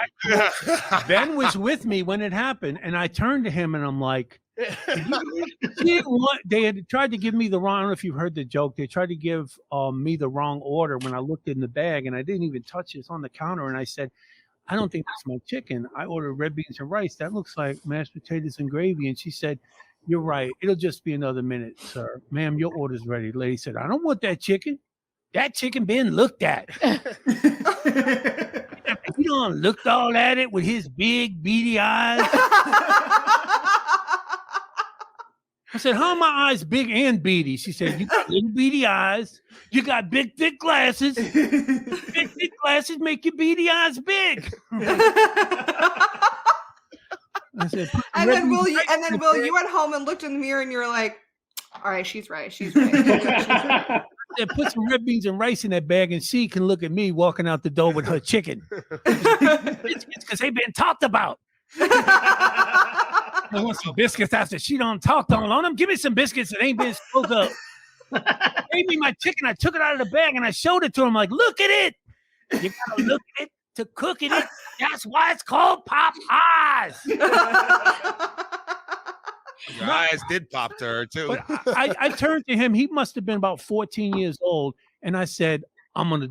Ben was with me when it happened, and I turned to him and I'm like, they had tried to give me the wrong. I don't know if you've heard the joke. They tried to give me the wrong order when I looked in the bag, and I didn't even touch it. It's on the counter, and I said, I don't think that's my chicken. I ordered red beans and rice. That looks like mashed potatoes and gravy. And she said, you're right. It'll just be another minute, sir. Ma'am, your order's ready. The lady said, I don't want that chicken. That chicken been looked at. He done looked all at it with his big beady eyes. I said, how are my eyes big and beady? She said, you got little beady eyes. You got big, thick glasses. Big, thick glasses make your beady eyes big. I said, And then Will, you went home and looked in the mirror and you were like, all right, she's right. She's right. I said, put some red beans and rice in that bag and she can look at me walking out the door with her chicken. It's because they've been talked about. I want some biscuits after she don't talk on them. Give me some biscuits that ain't been spoke up. Gave me my chicken. I took it out of the bag and I showed it to him. Like, look at it. You gotta look at it to cook it. That's why it's called Popeyes. Your eyes did pop to her too. But I turned to him. He must have been about 14 years old, and I said, I'm gonna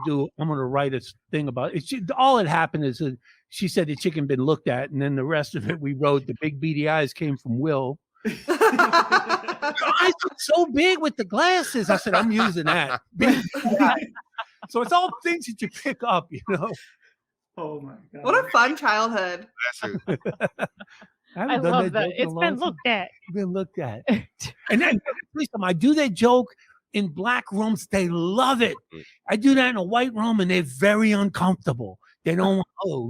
write a thing about it. All that happened is she said the chicken been looked at, and then the rest of it we wrote. The big beady eyes came from Will. eyes look so big with the glasses. I said, I'm using that. So it's all things that you pick up, you know. Oh my god. What a fun childhood. I love that. It's been looked at. Been looked at. And then I do that joke in black rooms. They love it. I do that in a white room, and they're very uncomfortable. They don't. Well,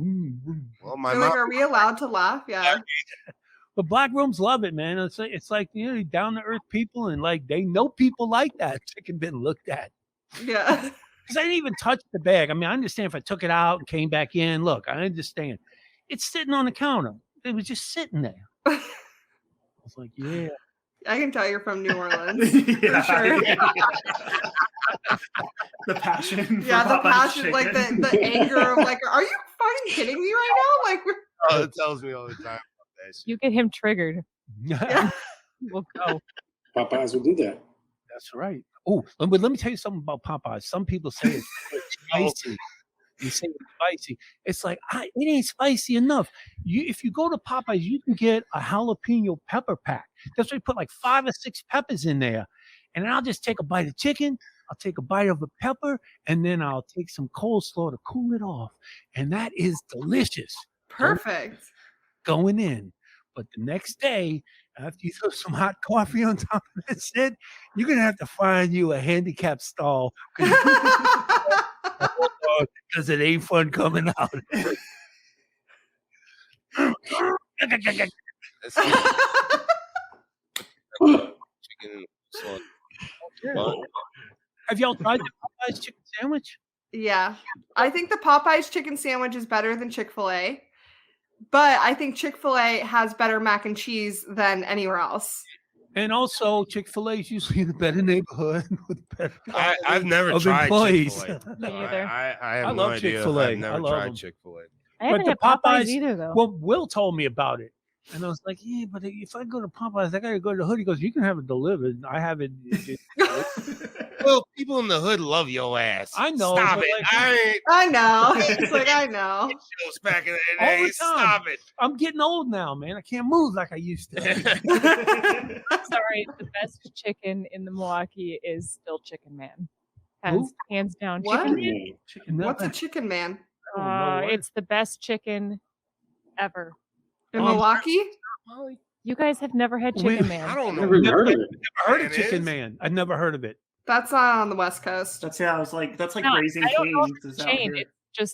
my They're mom. like, are we allowed to laugh? Yeah. But black rooms love it, man. It's like you know, down to earth people, and like they know people like that. Chicken been looked at. Yeah. Because I didn't even touch the bag. I mean, I understand if I took it out and came back in. Look, I understand. It's sitting on the counter. It was just sitting there. I was like, yeah. I can tell you're from New Orleans. Yeah. For sure. The passion. Yeah, for the Popeye's passion, like chicken. the anger of like, are you fucking kidding me right now? Like, Oh, it tells me all the time about that shit. You get him triggered. yeah. We'll go. Popeyes will do that. That's right. Oh, but let me tell you something about Popeyes. Some people say it's spicy. You say it's spicy. It's like it ain't spicy enough. If you go to Popeyes, you can get a jalapeno pepper pack. That's why you put like 5 or 6 peppers in there. And then I'll just take a bite of chicken. I'll take a bite of a pepper, and then I'll take some coleslaw to cool it off. And that is delicious. Perfect. Going in. But the next day, after you throw some hot coffee on top of that shit, you're going to have to find you a handicapped stall because it ain't fun coming out. That's chicken sauce. Have y'all tried the Popeyes chicken sandwich? Yeah. I think the Popeyes chicken sandwich is better than Chick-fil-A. But I think Chick-fil-A has better mac and cheese than anywhere else. And also, Chick-fil-A is usually in a better neighborhood with better I've never of tried employees. Chick-fil-A. Me either. I have I no love idea. Chick-fil-A. I've never I love tried them. Chick-fil-A. I haven't the had Popeyes Popeyes- either, though. Well, Will told me about it. And I was like, yeah, but if I go to Popeyes, I got to go to the hood. He goes, you can have it delivered. I have it. Well, people in the hood love your ass. I know, Stop but it. like- I I know. It's like, I know. ain't shows back in the All day. the time. Stop it. I'm getting old now, man. I can't move like I used to. Sorry, the best chicken in the Milwaukee is still Chicken Man. Hands down. What? Chicken Man. Chicken What's a chicken man? I don't know what- It's the best chicken ever. In Milwaukee? You guys have never had Wait, Chicken Man. I don't know. Never even heard of it. I heard of It Chicken is? Man. I've never heard of it. That's not on the West Coast. That's I was like, that's like No, Raising I don't know if Cane's it's is a out chain. here.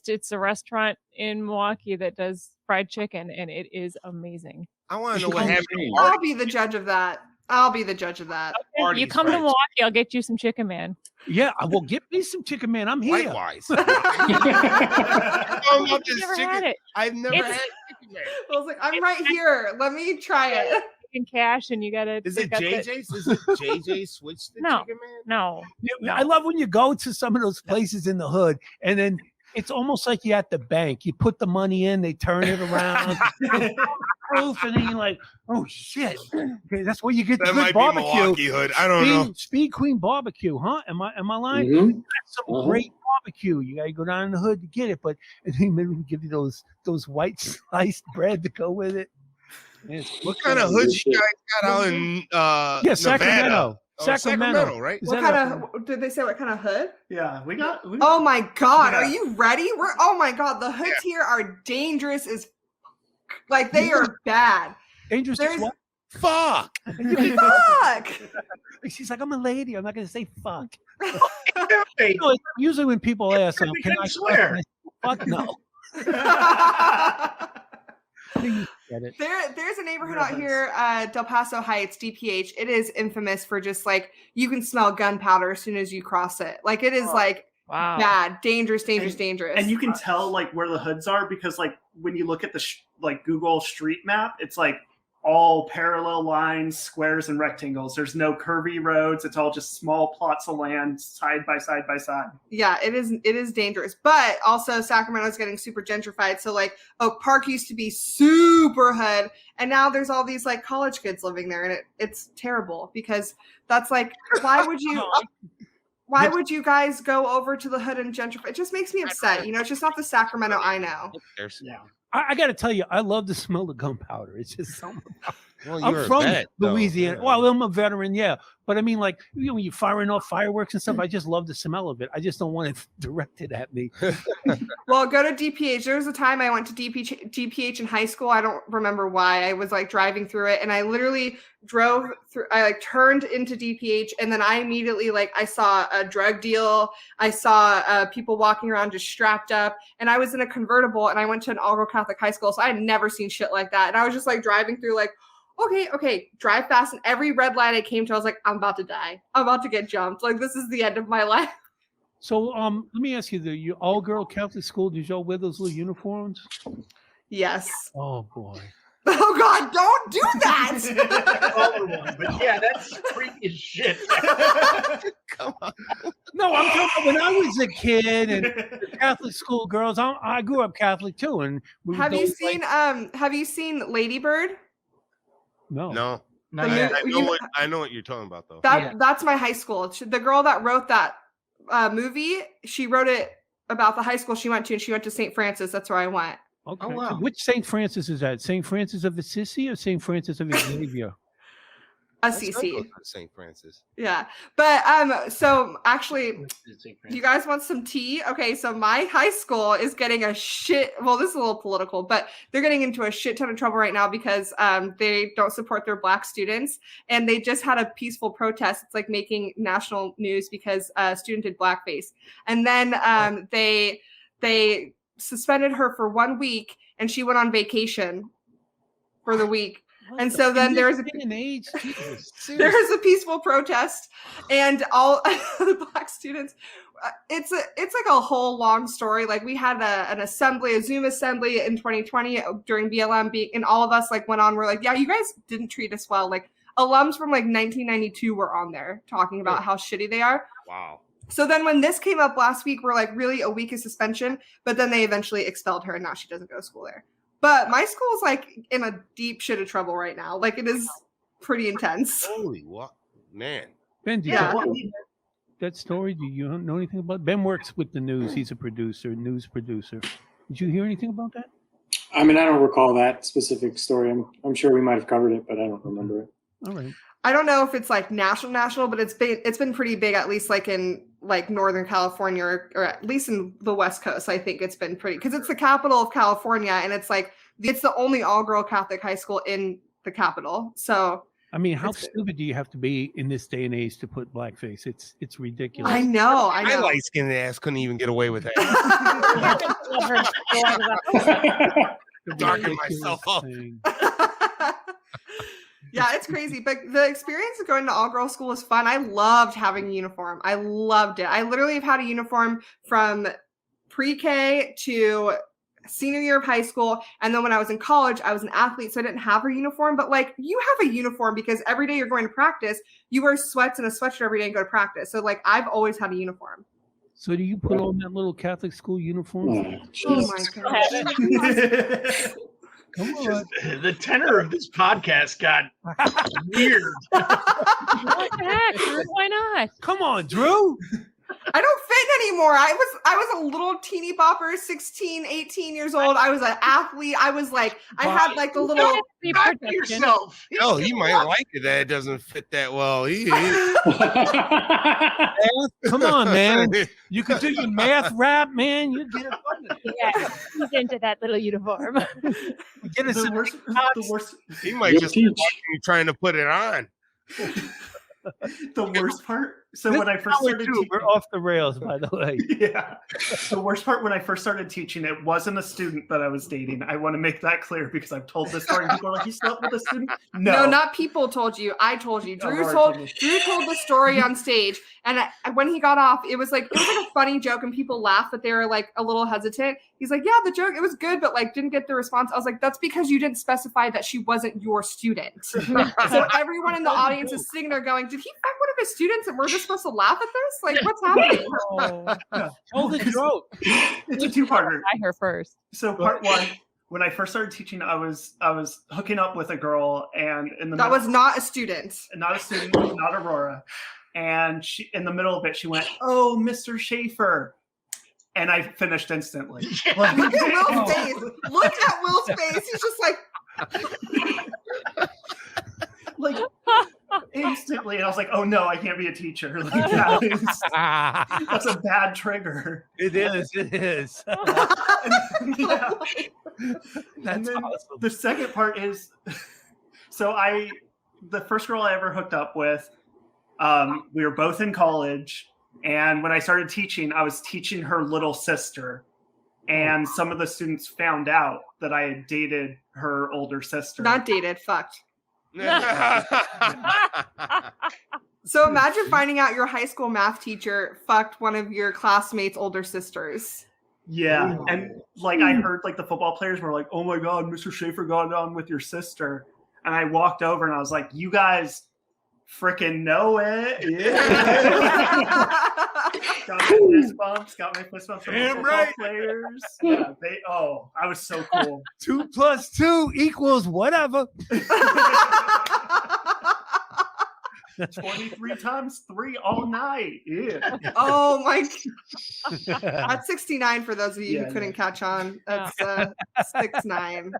It's a restaurant in Milwaukee that does fried chicken, and it is amazing. I want to You know what should happened. change. I'll be the judge of that. I'll be the judge of that. You Party's come to fried Milwaukee, I'll get you some Chicken Man. Yeah, I will get me some Chicken Man. I'm here. Likewise. I I love You've this never chicken. had it. I've never It's- had chicken man. was like, I'm right here. Let me try it. In cash, and you gotta. Is they it got the- JJ's? Is it JJ switched to No. chicken man? No, Yeah, I love when you go to some of those places in the hood, and then it's almost like you're at the bank. You put the money in, they turn it around, proof, and then you're like, "Oh shit!" Okay, that's where you get the That good might be barbecue. Milwaukee hood. I don't know. Speed Queen barbecue, huh? Am I lying? Mhm. That's some Uh-huh. great barbecue. You gotta go down in the hood to get it, but and then maybe we give you those white sliced bread to go with it. What kind of hoods you guys got out in Yeah, Nevada? Sacramento. Oh, Sacramento. right? Is What that kind of, did they say what kind of hood? Yeah, we got. Oh my God. Yeah. Are you ready? Oh my God. The hoods here are dangerous as like they are bad. dangerous? There's- What? Fuck. Fuck. She's like, I'm a lady. I'm not gonna say fuck. Hey, You know, usually when people ask, we can can I swear. fuck? No. Get it. There's a neighborhood out here, Del Paso Heights, DPH. It is infamous for just like you can smell gunpowder as soon as you cross it. Like it is like wow. bad, dangerous. And you can tell like where the hoods are because like when you look at the like Google Street Map, it's like all parallel lines, squares, and rectangles. There's no curvy roads. It's all just small plots of land side by side by side. Yeah, it is dangerous. But also Sacramento's getting super gentrified. So like Oak Park used to be super hood, and now there's all these like college kids living there, and it's terrible because that's like why would you guys go over to the hood and gentrify? It just makes me upset. You know, it's just not the Sacramento I know. There's Yeah. I got to tell you, I love the smell of gunpowder. It's just something. Well, I'm you're a from vet, though. Louisiana. Yeah. Well, I'm a veteran, yeah. But I mean, like, when you're firing off fireworks and stuff, I just love the smell of it. I just don't want it directed at me. Well, go to DPH. There was a time I went to DPH in high school. I don't remember why. I was like driving through it, and I literally drove through. I like turned into DPH, and then I immediately I saw a drug deal. I saw people walking around just strapped up, and I was in a convertible, and I went to an all-girl Catholic high school, so I had never seen shit like that. And I was just like driving through, like, okay, drive fast. And every red light I came to, I was like, I'm about to die. I'm about to get jumped. Like, this is the end of my life. So, let me ask you: the all-girl Catholic school, did y'all wear those little uniforms? Yes. Oh boy. Oh God! Don't do that. But yeah, that's creepy as shit. Come on. No, I'm talking about when I was a kid and the Catholic school girls. I grew up Catholic too, and we Have would you go, seen Have you seen Lady Bird? No. No. Not The yet. movie- I know what you're talking about, though. That's my high school. The girl that wrote that movie, she wrote it about the high school she went to, and she went to St. Francis. That's where I went. Okay. Oh, wow. Which St. Francis is that? St. Francis of Assisi or St. Francis of Xavier? Assisi. St. Francis. Yeah. But so actually, do you guys want some tea? Okay, so my high school is getting a shit. Well, this is a little political, but they're getting into a shit ton of trouble right now because they don't support their Black students, and they just had a peaceful protest. It's like making national news because a student did blackface, and then they suspended her for 1 week, and she went on vacation for the week. And so then there's a peaceful protest, and all the Black students. It's like a whole long story. Like, we had a Zoom assembly in 2020 during BLM, and all of us like went on. We're like, yeah, you guys didn't treat us well. Like, alums from like 1992 were on there talking about how shitty they are. Wow. So then when this came up last week, we're like, really, a week of suspension, but then they eventually expelled her, and now she doesn't go to school there. But my school's like in a deep shit of trouble right now. Like, it is pretty intense. Holy what, man! Ben, do you Yeah. know that story? Do you know anything about? Ben works with the news. He's a news producer. Did you hear anything about that? I mean, I don't recall that specific story. I'm sure we might have covered it, but I don't remember it. All right. I don't know if it's like national, but it's been pretty big, at least like in like Northern California or at least in the West Coast. I think it's been pretty, because it's the capital of California, and it's like it's the only all-girl Catholic high school in the capital. So I mean, how stupid do you have to be in this day and age to put blackface? It's ridiculous. I know. My light-skinned ass couldn't even get away with that. Darken myself up. Yeah, it's crazy. But the experience of going to all-girl school is fun. I loved having a uniform. I loved it. I literally have had a uniform from pre-K to senior year of high school. And then when I was in college, I was an athlete, so I didn't have a uniform. But like, you have a uniform because every day you're going to practice, you wear sweats and a sweatshirt every day and go to practice. So like, I've always had a uniform. So do you put on that little Catholic school uniform? Oh my God. Come on. The tenor of this podcast got weird. What the heck? Why not? Come on, Drew. I don't fit anymore. I was a little teeny bopper, 16, 18 years old. I was an athlete. I was like, I had like the little Back to yourself. Oh, he might like it that it doesn't fit that well. Come on, man. You can do your math rap, man. You get it. Yeah, he's into that little uniform. Get us The worst. He might just be watching you trying to put it on. The worst part. So when I first started teaching, we're off the rails, by the way. yeah. The worst part when I first started teaching, it wasn't a student that I was dating. I want to make that clear because I've told this story. People are like, "You slept with a student?" No, not people told you. I told you. Drew Aurora told told me. Drew told the story on stage, and when he got off, it was like a funny joke, and people laughed, but they were like a little hesitant. He's like, "Yeah, the joke, it was good, but like didn't get the response." I was like, "That's because you didn't specify that she wasn't your student." So everyone in the audience is sitting there going, "Did he fuck one of his students, and we're just supposed to laugh at this? Like, what's happening?" Tell the joke. It's a two-parter. I her first. So part one, when I first started teaching, I was hooking up with a girl, and in the That was not a student. not a student, not Aurora, and she in the middle of it, she went, "Oh, Mr. Shafer," and I finished instantly. Like, Look at Will's face. Look at Will's face. He's just like, immediately, and I was like, "Oh no, I can't be a teacher." Like, that's a bad trigger. It is. It is. Yeah. That's And then awesome. the second part is, the first girl I ever hooked up with, we were both in college, and when I started teaching, I was teaching her little sister, and some of the students found out that I had dated her older sister. Not dated, fucked. So imagine finding out your high school math teacher fucked one of your classmates' older sisters. Yeah, and like I heard like the football players were like, "Oh my God, Mr. Shafer got on with your sister," and I walked over and I was like, "You guys freaking know it!" Yeah. Got my fist bumps. Got my fist bumps from the Damn football right. players. Yeah, I was so cool. 2 + 2 = whatever. 23 times 3 all night. Yeah. Oh my! That's 69 for those of you Yeah, who couldn't yeah. catch on. That's 6'9".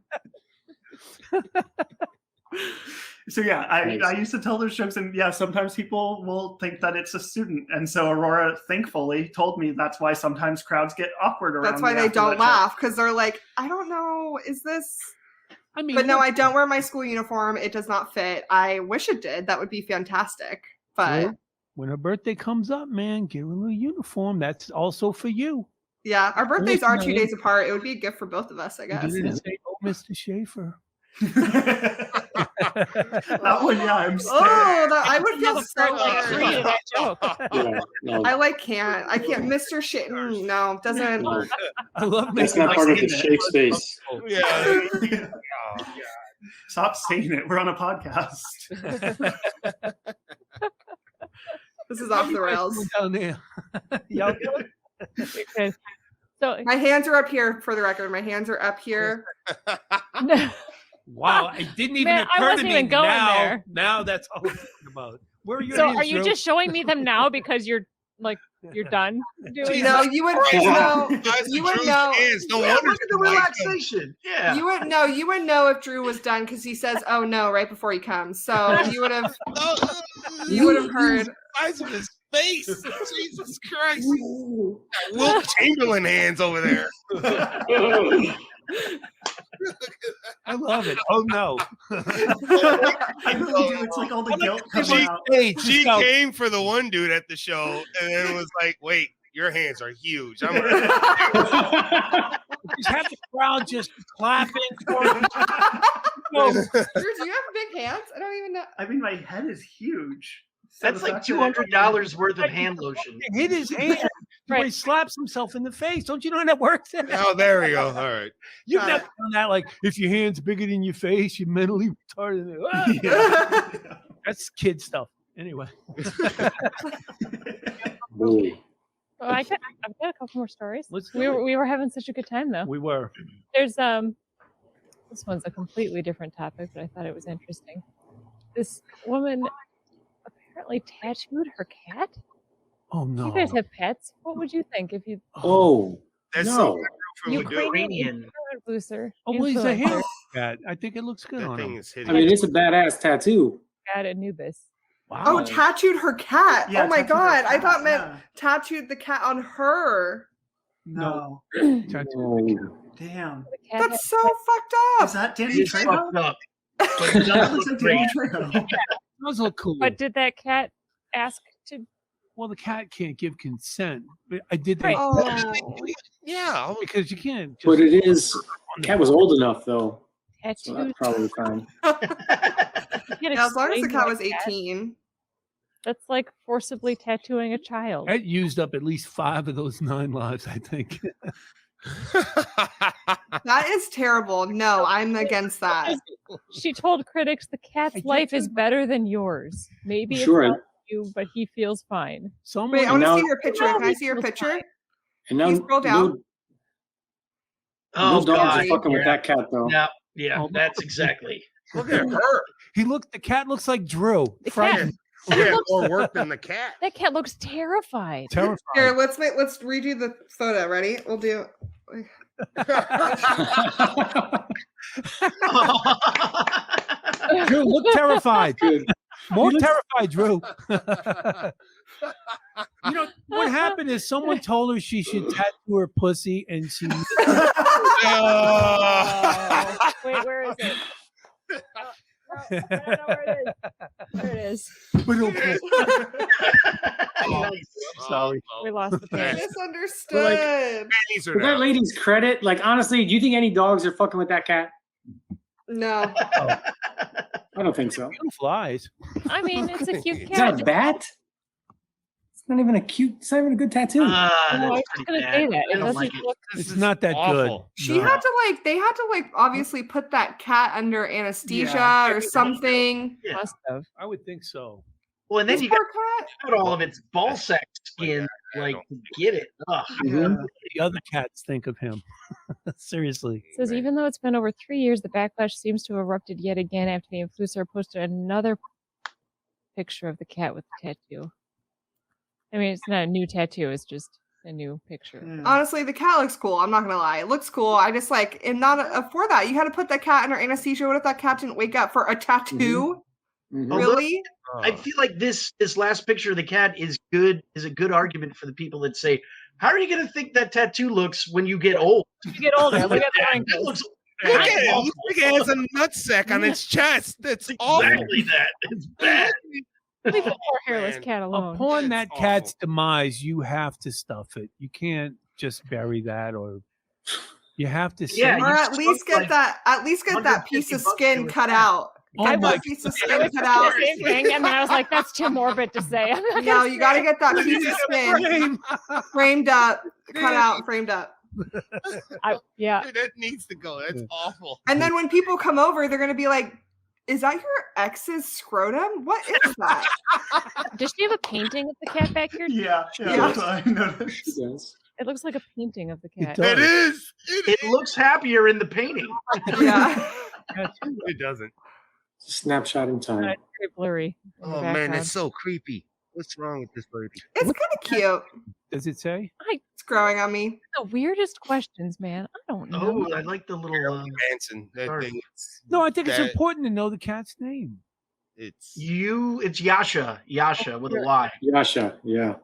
So yeah, I Nice. used to tell those jokes, and yeah, sometimes people will think that it's a student, and so Aurora thankfully told me that's why sometimes crowds get awkward around. That's why me they after don't that joke. laugh, because they're like, I don't know, is this? I mean, But no, I don't wear my school uniform. It does not fit. I wish it did. That would be fantastic. But when her birthday comes up, man, get her a little uniform. That's also for you. yeah, our birthdays are 2 Listen, days apart. It would be a gift for both of us, I You guess. didn't say, "Oh, Mr. Shafer." That one, yeah, I'm scared. Oh, I would feel Like so three weird. to that joke. Yeah, no, I like can't. I can't. Mr. Shit. No, doesn't. no, I love that's making not part of seen the it. shake space. Yeah. Oh, God. Stop saying it. We're on a podcast. This is off the rails. down there. Y'all good? Okay. So My hands are up here for the record. My hands are up here. Wow, it didn't even Man, I occur to wasn't me even going now. there. Now that's all I'm talking about. Where are your so hands, are you Drew? just showing me them now because you're done doing No, that? you would Yeah. know. Guys, You the would Drew's know. hands, no Yeah, wonder look at the you like them. relaxation. Yeah. You would know. You would know if Drew was done because he says, "Oh no" right before he comes. So you would have. You would have heard. Eyes of his face. Jesus Christ. Wilt Chamberlain hands over there. I love it. Oh no. I really do. It's like all the guilt coming out. Hey, She so- came for the one dude at the show and then was like, wait, your hands are huge. I'm just have the crowd just clapping for him. Drew, do you have big hands? I don't even know. I mean, my head is huge. So That's the like fact that- $200 worth of hand lotion. Hit his hand. Right. He slaps himself in the face. Don't you know how that works? Oh, there we go. All right. You've Got never done that. Like, if your hand's bigger than your face, you're mentally retarded. Ah, Yeah. that's kid stuff. Anyway. Bully. Oh, I've got a couple more stories. Let's do We it. were having such a good time though. We were. There's this one's a completely different topic, but I thought it was interesting. This woman apparently tattooed her cat. Oh Do no. you guys have pets? What would you think if you Oh, That's no. something my girlfriend would do. Ukrainian. influencer? Oh, well, he's a influencer hair cat. I think it looks good That on thing him. is I hideous. mean, it's a badass tattoo. cat Anubis? Wow. Oh, tattooed her cat. Yeah, oh my tattooed her god. I cat, thought meant yeah. tattooed the cat on her. No. Tattoo. Oh. Damn. The cat had- That's so fucked up. Is that Danny It's Trejo? fucked up. But it That does looks look like Danny great. Trejo. Those look cool. But did that cat ask to? Well, the cat can't give consent. But I did that Right. Oh. Yeah. because you can't. Just But it is. Cat was old enough though, so Tattoo. that's probably fine. Yeah, as long as the cat was 18. That's like forcibly tattooing a child. That used up at least 5 of those 9 lives, I think. That is terrible. No, I'm against that. She told critics the I cat's get life is you. better than yours. Maybe Sure. it's not you, but he feels fine. Someone. Wait, I want to now- see your picture. Can I see your picture? And now, Can you scroll down? no, Oh, no dogs God. are fucking with Yeah. that cat though. No, yeah, Oh, that's exactly. Look at her. The cat looks like Drew. The Frightened. She had more work than the cat. That cat looks terrified. Terrified. Here, let's redo the photo. Ready? We'll do. Drew, look terrified. Good. More terrified, Drew. You know what happened is someone told her she should tattoo her pussy, and she. Oh. Wait, where is it? I don't know where it is. There it is. Sorry. We lost the page. Misunderstood. Panties are For that down. lady's credit, like honestly, do you think any dogs are fucking with that cat? No. I don't think so. Flies. I mean, it's a cute Is that cat. a bat? It's not even a cute. It's not even a good tattoo. No, I was That's just pretty gonna say bad. that. I It don't doesn't like it. look. It's is not that awful. She had to they had to obviously put that cat under anesthesia Yeah. or something. Yeah. Must have. I would think so. Well, and then This you got poor cat. to put all of its ball sack skin, I like, don't- to get it. Ugh. Mhm. The other cats think of him. Seriously. It says even though it's been over 3 years, the backlash seems to have erupted yet again after the influencer posted another picture of the cat with the tattoo. I mean, it's not a new tattoo; it's just a new picture. Honestly, the cat looks cool. I'm not gonna lie. It looks cool. I just and not for that. You had to put that cat under anesthesia. What if that cat didn't wake up for a tattoo? Mhm. Really? I feel like this last picture of the cat is a good argument for the people that say, how are you going to think that tattoo looks when you get old? You get older. Look at the That wrinkles. looks Look at it. It looks like it has a nutsack on its chest. That's awful. exactly that. It's bad. Leave the poor hairless Man. cat alone. Upon That's that cat's awful. demise, you have to stuff it. You can't just bury that, or you have to. Yeah, say, Or you at least get like that piece of 150 bucks skin to a cut cat. out. Oh Get my that piece of I skin was cut thinking out. the same thing, and then I was like, "That's too morbid to say." I'm not No, gonna you got to say get that piece of skin Frame. framed up, cut out, framed up. it. Yeah, Dude, that needs to go. That's awful. And then when people come over, they're gonna be like, "Is that your ex's scrotum? What is that?" does she have a painting of the cat back here? Yeah, that's what I noticed. Yes. It looks like a painting of the It cat. does. It is. It looks happier in the painting. Yeah. It doesn't. Snapshot in time. It's very blurry. in the Oh man, background. that's so creepy. What's wrong with this lady? It's kind of cute. Does it say? It's growing on me. The weirdest questions, man. I don't know. Oh, I like the little. Manson. That sorry. thing. No, I think it's that- important to know the cat's name. It's It's Yasha. Yasha with a Y. Yasha. Yeah.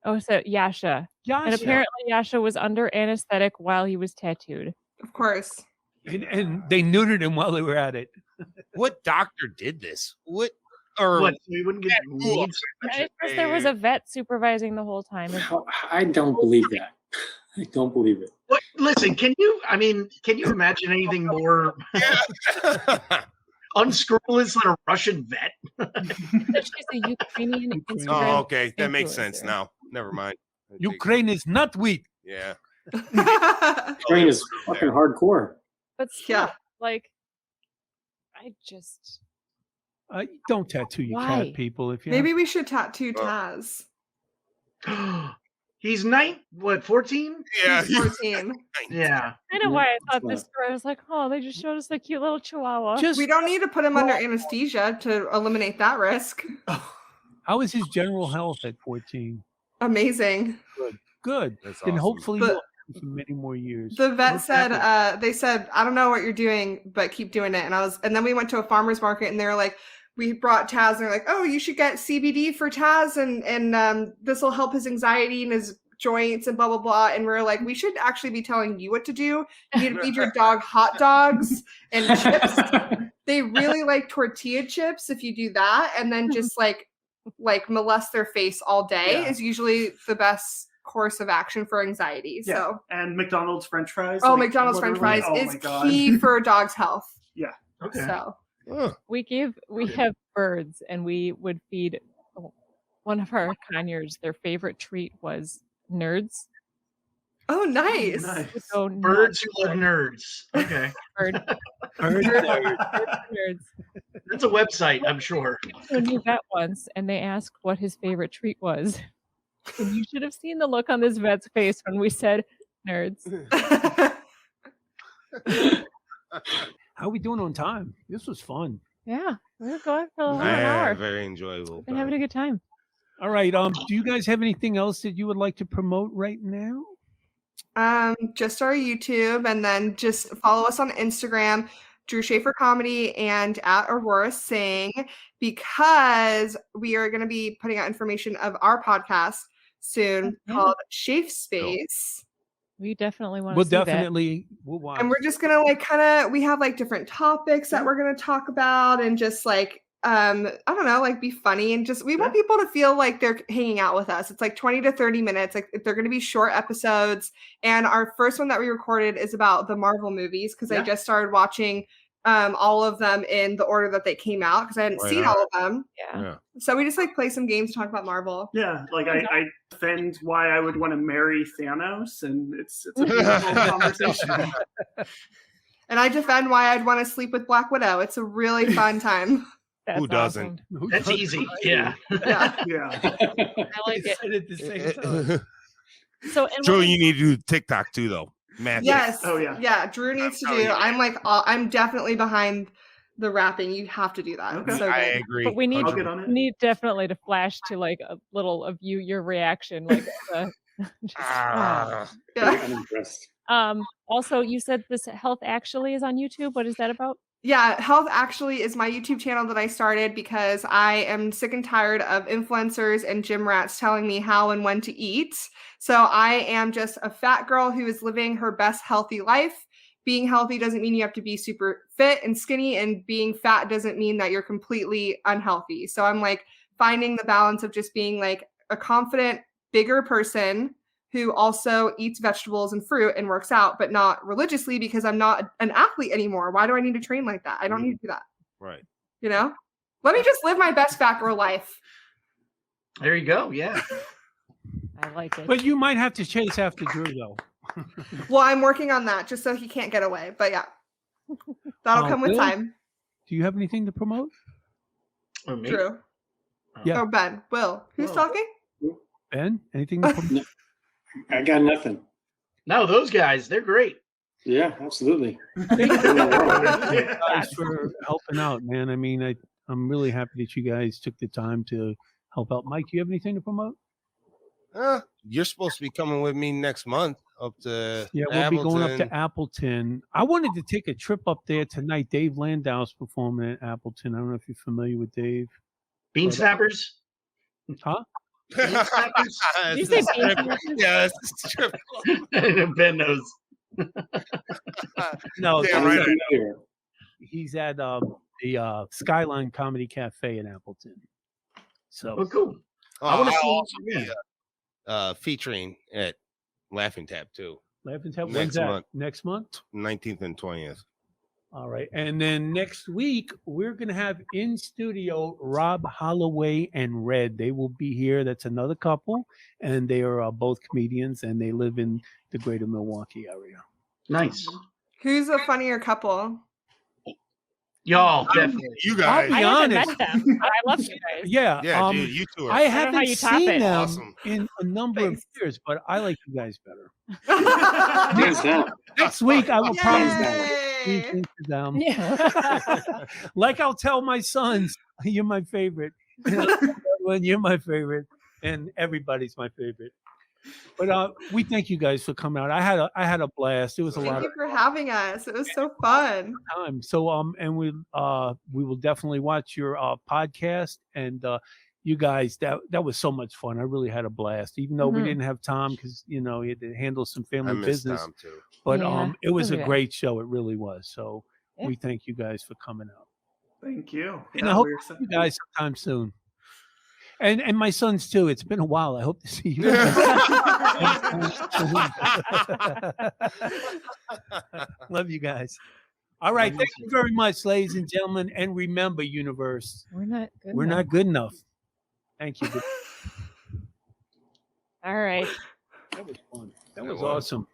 Oh, so Yasha. And Yasha. apparently Yasha was under anesthetic while he was tattooed. Of course. And they neutered him while they were at it. what doctor did this? What or What? So we wouldn't get Yeah, cool. needs? And at first there was a vet supervising the whole time. Oh, I don't believe that. I don't believe it. What? Listen, can you imagine anything more unscrupulous than a Russian vet? That she's a Ukrainian Oh, Instagram. okay. That makes sense influencer. now. Never mind. I take it. Ukraine is not weak. Yeah. Train is fucking hardcore. But still, Yeah. like, I just Don't tattoo your Why? cat, people. If you Maybe we should tattoo Oh. Taz. He's 14? Yeah. He's 14. Yeah. kind of why I thought That's this story. I was like, oh, they just showed us the cute little chihuahua. just We don't need to put him under anesthesia to eliminate that risk. how is his general health at 14? Amazing. Good. That's And awesome. hopefully But- you'll have for many more years. The vet Most said, definitely. they said, I don't know what you're doing, but keep doing it. And then we went to a farmer's market and they're like, we brought Taz and they're like, oh, you should get CBD for Taz and this will help his anxiety and his joints and blah, blah, blah. And we're like, we should actually be telling you what to do. You need to feed your dog hot dogs and chips. They really like tortilla chips if you do that. And then just like molest their face all day Yeah. is usually the best course of action for anxiety. Yeah. So And McDonald's French fries. oh, like, McDonald's French literally- fries oh is my God. key for a dog's health. Okay. So Ugh. we have birds, and we would feed one of our conures. Their favorite treat was nerds. oh, nice. Nice. Would go Birds nuts who love nerds. Okay. for nerds. That's a website, I'm sure. To a new vet once, and they asked what his favorite treat was. And you should have seen the look on this vet's face when we said nerds. How are we doing on time? This was fun. Yeah, we were going for a little I an had hour. a very enjoyable. Been having a good time. All right. Do you guys have anything else that you would like to promote right now? Just our YouTube, and then just follow us on Instagram. Drew Shafer Comedy and at Aurora Sing, because we are going to be putting out information of our podcast soon called Shafe Space. We definitely want to We'll see definitely we'll watch. And we're just gonna like kind of we have like different topics that we're gonna talk about and just like I don't know, like be funny and just we want people to feel like they're hanging out with us. It's like 20 to 30 minutes. Like they're gonna be short episodes. And our first one that we recorded is about the Marvel movies because I just started watching all of them in the order that they came out because I hadn't seen all of them. Yeah. So we just like play some games to talk about Marvel. Yeah, like I defend why I would want to marry Thanos, and it's a beautiful conversation. And I defend why I'd want to sleep with Black Widow. It's a really fun time. Who doesn't? That's easy. Yeah. Yeah. I like it. Said at the same time. So, and Drew, you need to do TikTok too, though. Math. Yes. Oh, yeah. Yeah. Drew needs to do. I'm definitely behind the rapping. You have to do that. Okay. It's so I good. agree. But we need I'll get on it. need definitely to flash to like a little of your reaction, like just, Ah. Yeah. I'm impressed. Also, you said this Health Actually is on YouTube. What is that about? Yeah, Health Actually is my YouTube channel that I started because I am sick and tired of influencers and gym rats telling me how and when to eat. So I am just a fat girl who is living her best healthy life. Being healthy doesn't mean you have to be super fit and skinny, and being fat doesn't mean that you're completely unhealthy. So I'm like finding the balance of just being like a confident, bigger person who also eats vegetables and fruit and works out, but not religiously because I'm not an athlete anymore. Why do I need to train like that? I don't need to do that. Right. You know? Let me just live my best fat girl life. There you go. Yeah. I like it. But you might have to chase after Drew though. Well, I'm working on that just so he can't get away. But yeah, that'll come with Bill, time. Do you have anything to promote? Or me? Drew. Yeah. Oh, Ben. Will. Who's Will. talking? Ben, anything to promote? I got nothing. No, those guys, they're great. Yeah, absolutely. Thank you guys for helping out, man. I mean, I'm really happy that you guys took the time to help out. Mike, do you have anything to promote? You're supposed to be coming with me next month up to Yeah, we'll be going up Appleton. to Appleton. I wanted to take a trip up there tonight. Dave Landau's performing at Appleton. I don't know if you're familiar with Dave. Bean snappers? Huh? Did you say bean snappers? Yeah, it's a strip club. Ben knows. No, Damn he's right. at- he's at the Skyline Comedy Cafe in Appleton. So Oh, cool. I wanna will see- also yeah. be featuring at Laughing Tap too, Laughing Tap, Next when's that? month. Next month? 19th and 20th. All right. And then next week, we're going to have in studio Rob Holloway and Red. They will be here. That's another couple. And they are both comedians and they live in the greater Milwaukee area. Nice. Who's a funnier couple? Y'all, definitely. You I'll guys. be I haven't honest. met them, but I love you guys. Yeah. Yeah, dude, you two are. I don't know how haven't you top seen it. them Awesome. in a number of Thanks. years, but I like you guys better. Hands down. Next week, I will probably Yay! speak to them. Yeah. Like I'll tell my sons, you're my favorite. When you're my favorite, and everybody's my favorite. But we thank you guys for coming out. I had a blast. It was a lot Thank of you for having us. It was so fun. time. So and we will definitely watch your podcast, and you guys, that was so much fun. I really had a blast, even though we Mhm. didn't have Tom because you know he had to handle some I family miss business. Tom too. But Yeah, it was a yeah. great show. It really was. So Yeah. we thank you guys for coming out. Thank you. And I hope we're to so- see you guys sometime soon. And my sons too. It's been a while. I hope to see you. Love you guys. All right. Thank you very much, ladies and gentlemen. And remember, universe, We're not good. we're enough. not good enough. Thank you. All right. That was fun. That It was was. awesome.